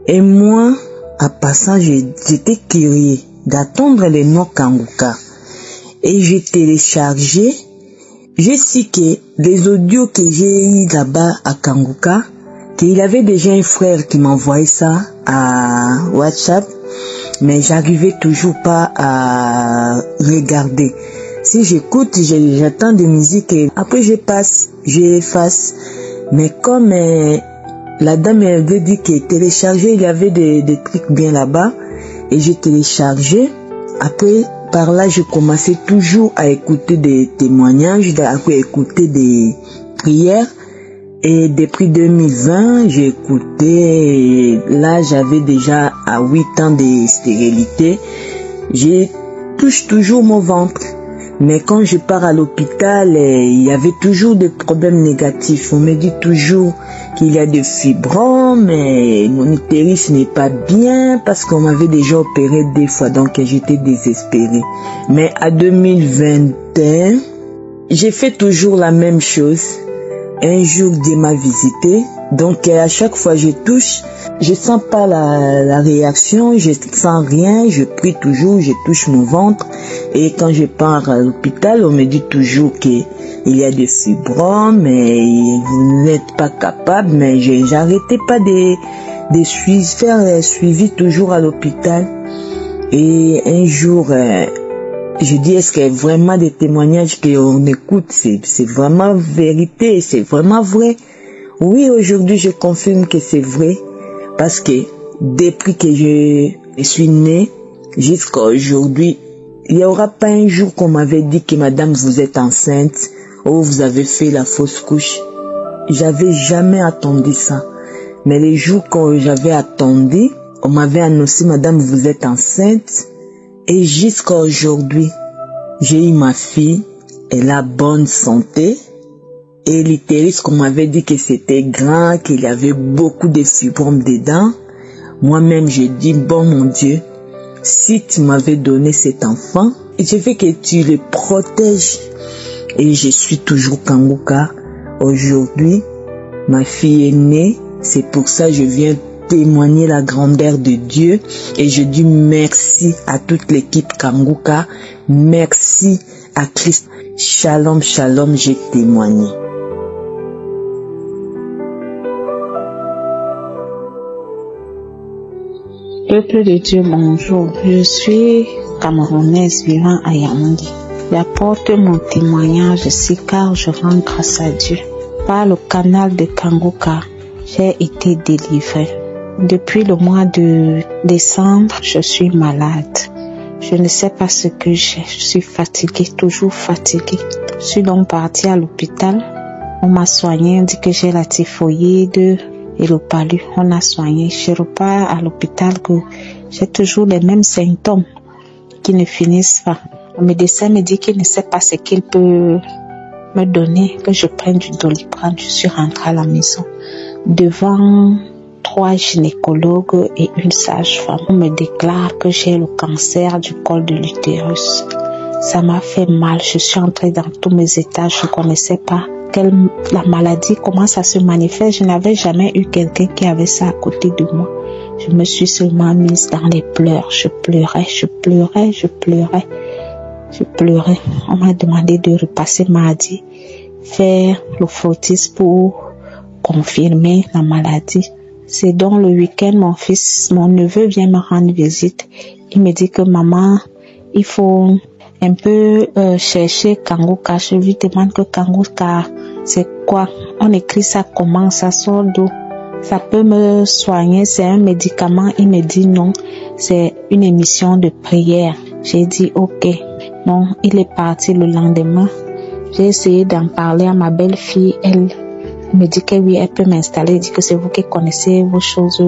Et moi, en passant, j'étais curieux d'attendre le nom Kanguka. Et j'ai téléchargé. Je sais que les audios que j'ai eu là-bas à Kanguka, qu'il y avait déjà un frère qui m'envoyait ça à WhatsApp, mais j'arrivais toujours pas à regarder. Si j'écoute, j'attends de musique et après j'efface. Mais comme la dame avait dit que télécharger, il y avait des trucs bien là-bas et j'ai téléchargé. Après, par là, je commençais toujours à écouter des témoignages, à écouter des prières. Et depuis 2020, j'ai écouté, là j'avais déjà à 8 ans de stérilité, je touche toujours mon ventre. Mais quand je pars à l'hôpital, il y avait toujours des problèmes négatifs. On me dit toujours qu'il y a des fibromes, mais mon utérus n'est pas bien parce qu'on m'avait déjà opéré 2 fois, donc j'étais désespérée. Mais à 2021, j'ai fait toujours la même chose. Un jour, Dieu m'a visité, donc à chaque fois je touche, je sens pas la réaction, je sens rien, je prie toujours, je touche mon ventre. Et quand je pars à l'hôpital, on me dit toujours qu'il y a des fibromes, mais vous n'êtes pas capable, mais j'arrêtais pas de faire suivi toujours à l'hôpital. Et un jour, je dis, est-ce qu'il y a vraiment des témoignages qu'on écoute? C'est vraiment vérité, c'est vraiment vrai. Oui, aujourd'hui, je confirme que c'est vrai. Parce que depuis que je suis née, jusqu'à aujourd'hui, il n'y aura pas un jour qu'on m'avait dit que madame, vous êtes enceinte, ou vous avez fait la fausse couche. J'avais jamais attendu ça. Mais les jours quand j'avais attendu, on m'avait annoncé, madame, vous êtes enceinte. Et jusqu'à aujourd'hui, j'ai eu ma fille, elle a bonne santé. Et l'utérus, qu'on m'avait dit que c'était grand, qu'il y avait beaucoup de fibromes dedans. Moi-même, j'ai dit, bon mon Dieu, si tu m'avais donné cet enfant, je veux que tu le protèges. Et je suis toujours Kanguka. Aujourd'hui, ma fille est née. C'est pour ça que je viens témoigner la grandeur de Dieu. Et je dis merci à toute l'équipe Kanguka. Merci à Christ. Shalom, shalom, j'ai témoigné. Peuple de Dieu, bonjour. Je suis camerounaise vivant à Yaoundé. J'apporte mon témoignage ici car je rends grâce à Dieu. Par le canal de Kanguka, j'ai été délivrée. Depuis le mois de décembre, je suis malade. Je ne sais pas ce que j'ai. Je suis fatiguée, toujours fatiguée. Je suis donc partie à l'hôpital. On m'a soignée, on dit que j'ai la typhoïde et le palu. On a soigné. Je repars à l'hôpital que j'ai toujours les mêmes symptômes qui ne finissent pas. Le médecin me dit qu'il ne sait pas ce qu'il peut me donner, que je prenne du Doliprane. Je suis rentrée à la maison. Devant 3 gynécologues et une sage-femme, on me déclare que j'ai le cancer du col de l'utérus. Ça m'a fait mal. Je suis entrée dans tous mes états. Je ne connaissais pas la maladie, comment ça se manifeste. Je n'avais jamais eu quelqu'un qui avait ça à côté de moi. Je me suis seulement mise dans les pleurs. Je pleurais. On m'a demandé de repasser mardi, faire le frottis pour confirmer la maladie. C'est donc le week-end, mon neveu vient me rendre visite. Il me dit que maman, il faut un peu chercher Kanguka. Je lui demande que Kanguka, c'est quoi? On écrit ça comment? Ça sort d'où? Ça peut me soigner? C'est un médicament? Il me dit non, c'est une émission de prière. J'ai dit ok. Non, il est parti le lendemain. J'ai essayé d'en parler à ma belle-fille. Elle me dit que oui, elle peut m'installer. Elle dit que c'est vous qui connaissez vos choses,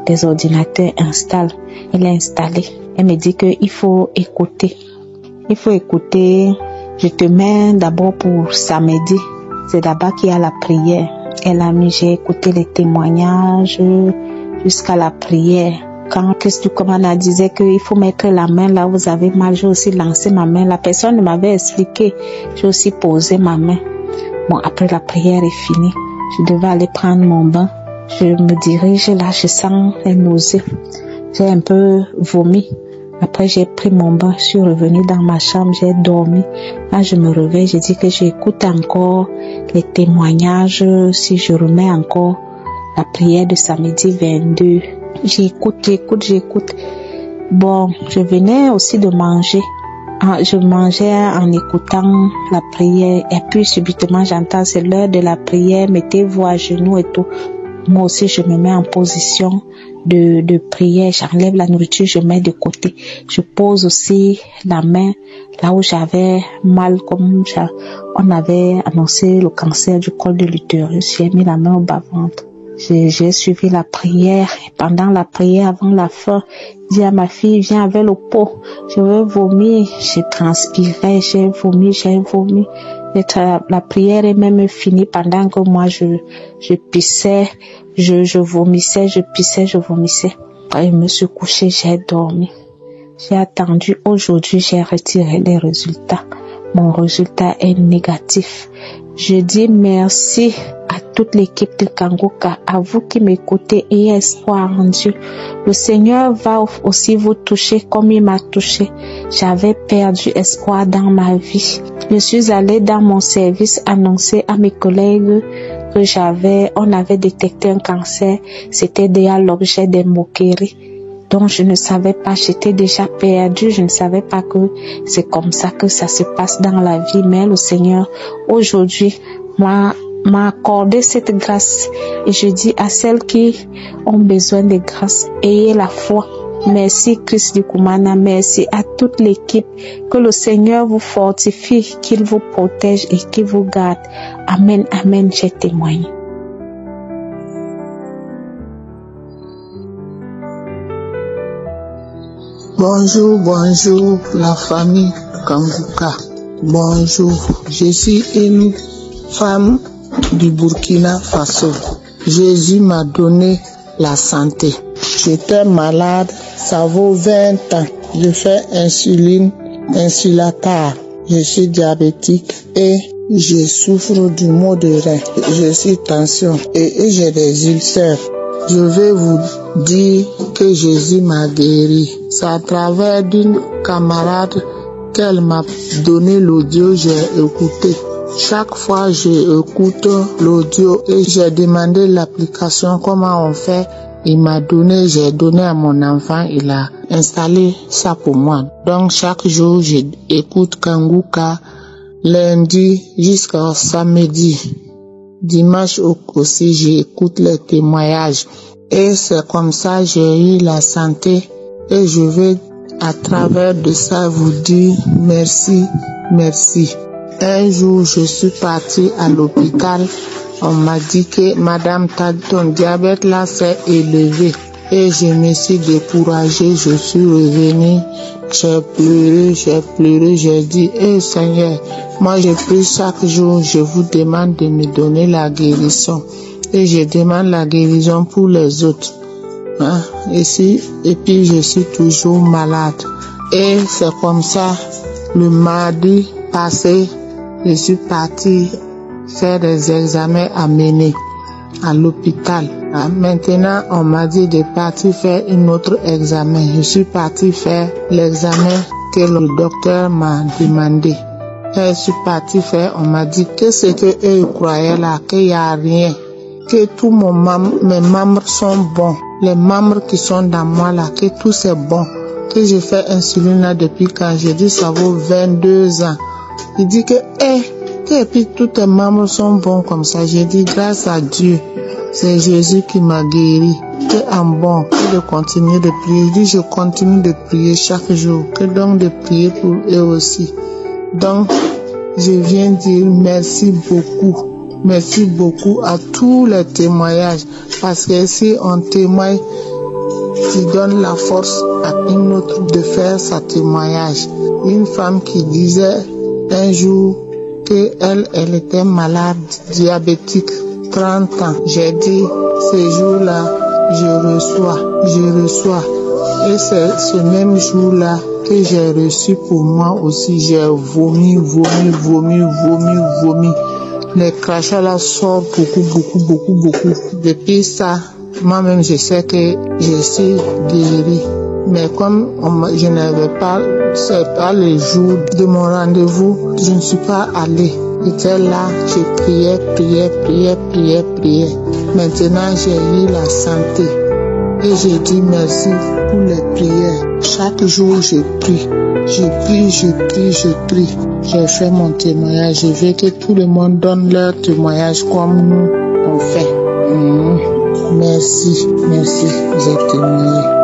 des ordinateurs, installe. Elle est installée. Elle me dit qu'il faut écouter. Je te mets d'abord pour samedi. C'est là-bas qu'il y a la prière. J'ai écouté les témoignages jusqu'à la prière. Quand Christ du commandant disait qu'il faut mettre la main là où vous avez mal, j'ai aussi lancé ma main. La personne m'avait expliqué. J'ai aussi posé ma main. Bon, après la prière est finie, je devais aller prendre mon bain. Je me dirige là, je sens un nausée. J'ai un peu vomi. Après, j'ai pris mon bain, je suis revenue dans ma chambre, j'ai dormi. Là, je me réveille, je dis que j'écoute encore les témoignages, si je remets encore la prière de samedi 22. J'écoute. Bon, je venais aussi de manger. Je mangeais en écoutant la prière. Et puis, subitement, j'entends, c'est l'heure de la prière, mettez-vous à genoux et tout. Moi aussi, je me mets en position de prière. J'enlève la nourriture, je mets de côté. Je pose aussi la main là où j'avais mal, comme on avait annoncé le cancer du col de l'utérus. J'ai mis la main au bas-ventre. J'ai suivi la prière. Et pendant la prière, avant la fin, je dis à ma fille, viens avec le pot. Je veux vomir. J'ai transpiré, j'ai vomi. La prière est même finie pendant que moi je pissais, je vomissais, je pissais, je vomissais. Après, je me suis couchée, j'ai dormi. J'ai attendu. Aujourd'hui, j'ai retiré les résultats. Mon résultat est négatif. Je dis merci à toute l'équipe de Kangoka, à vous qui m'écoutez, ayez espoir en Dieu. Le Seigneur va aussi vous toucher comme il m'a touché. J'avais perdu espoir dans ma vie. Je suis allée dans mon service annoncer à mes collègues que on avait détecté un cancer. C'était déjà l'objet des moqueries. Donc je ne savais pas, j'étais déjà perdue, je ne savais pas que c'est comme ça que ça se passe dans la vie. Mais le Seigneur, aujourd'hui, m'a accordé cette grâce. Et je dis à celles qui ont besoin de grâce, ayez la foi. Merci Christ du Kumana, merci à toute l'équipe. Que le Seigneur vous fortifie, qu'il vous protège et qu'il vous garde. Amen, amen, j'ai témoigné. Bonjour la famille Kangoka. Bonjour, je suis une femme du Burkina Faso. Jésus m'a donné la santé. J'étais malade, ça vaut 20 ans. Je fais insuline, insulatar. Je suis diabétique et je souffre du maux de rein. Je suis tension et j'ai des ulcères. Je vais vous dire que Jésus m'a guéri. C'est à travers d'une camarade qu'elle m'a donné l'audio, j'ai écouté. Chaque fois, j'écoute l'audio et j'ai demandé l'application, comment on fait. Il m'a donné, j'ai donné à mon enfant, il a installé ça pour moi. Donc, chaque jour, j'écoute Kangoka, lundi jusqu'au samedi. Dimanche aussi, j'écoute les témoignages. Et c'est comme ça j'ai eu la santé. Et je vais à travers de ça vous dire merci, merci. Un jour, je suis partie à l'hôpital. On m'a dit que madame, ton diabète là s'est élevé. Et je me suis découragée, je suis revenue. J'ai pleuré, j'ai dit, Seigneur, moi je prie chaque jour, je vous demande de me donner la guérison. Et je demande la guérison pour les autres. Et puis je suis toujours malade. Et c'est comme ça, le mardi passé, je suis partie faire des examens à mener à l'hôpital. Maintenant, on m'a dit de partir faire un autre examen. Je suis partie faire l'examen que le docteur m'a demandé. Et je suis partie faire, on m'a dit que ce que eux croyaient là, qu'il n'y a rien. Que tous mes membres sont bons. Les membres qui sont dans moi là, que tout c'est bon. Que je fais insuline là depuis quand j'ai dit ça vaut 22 ans. Il dit que, et puis tous tes membres sont bons comme ça. J'ai dit grâce à Dieu. C'est Jésus qui m'a guéri. Que en bon, que de continuer de prier. Il dit je continue de prier chaque jour. Que donc de prier pour eux aussi. Donc, je viens dire merci beaucoup. Merci beaucoup à tous les témoignages. Parce que si on témoigne, tu donnes la force à une autre de faire sa témoignage. Une femme qui disait un jour qu'elle était malade, diabétique, 30 ans. J'ai dit, ce jour-là, je reçois. Et c'est ce même jour-là que j'ai reçu pour moi aussi. J'ai vomi. les crachats là sortent beaucoup. Depuis ça, moi-même je sais que je suis guérie. Mais comme je n'avais pas, c'est pas le jour de mon rendez-vous, je ne suis pas allée. J'étais là, je priais. Maintenant j'ai eu la santé. Et je dis merci pour les prières. Chaque jour je prie. J'ai fait mon témoignage. Je veux que tout le monde donne leur témoignage comme nous on fait. Merci, j'ai témoigné.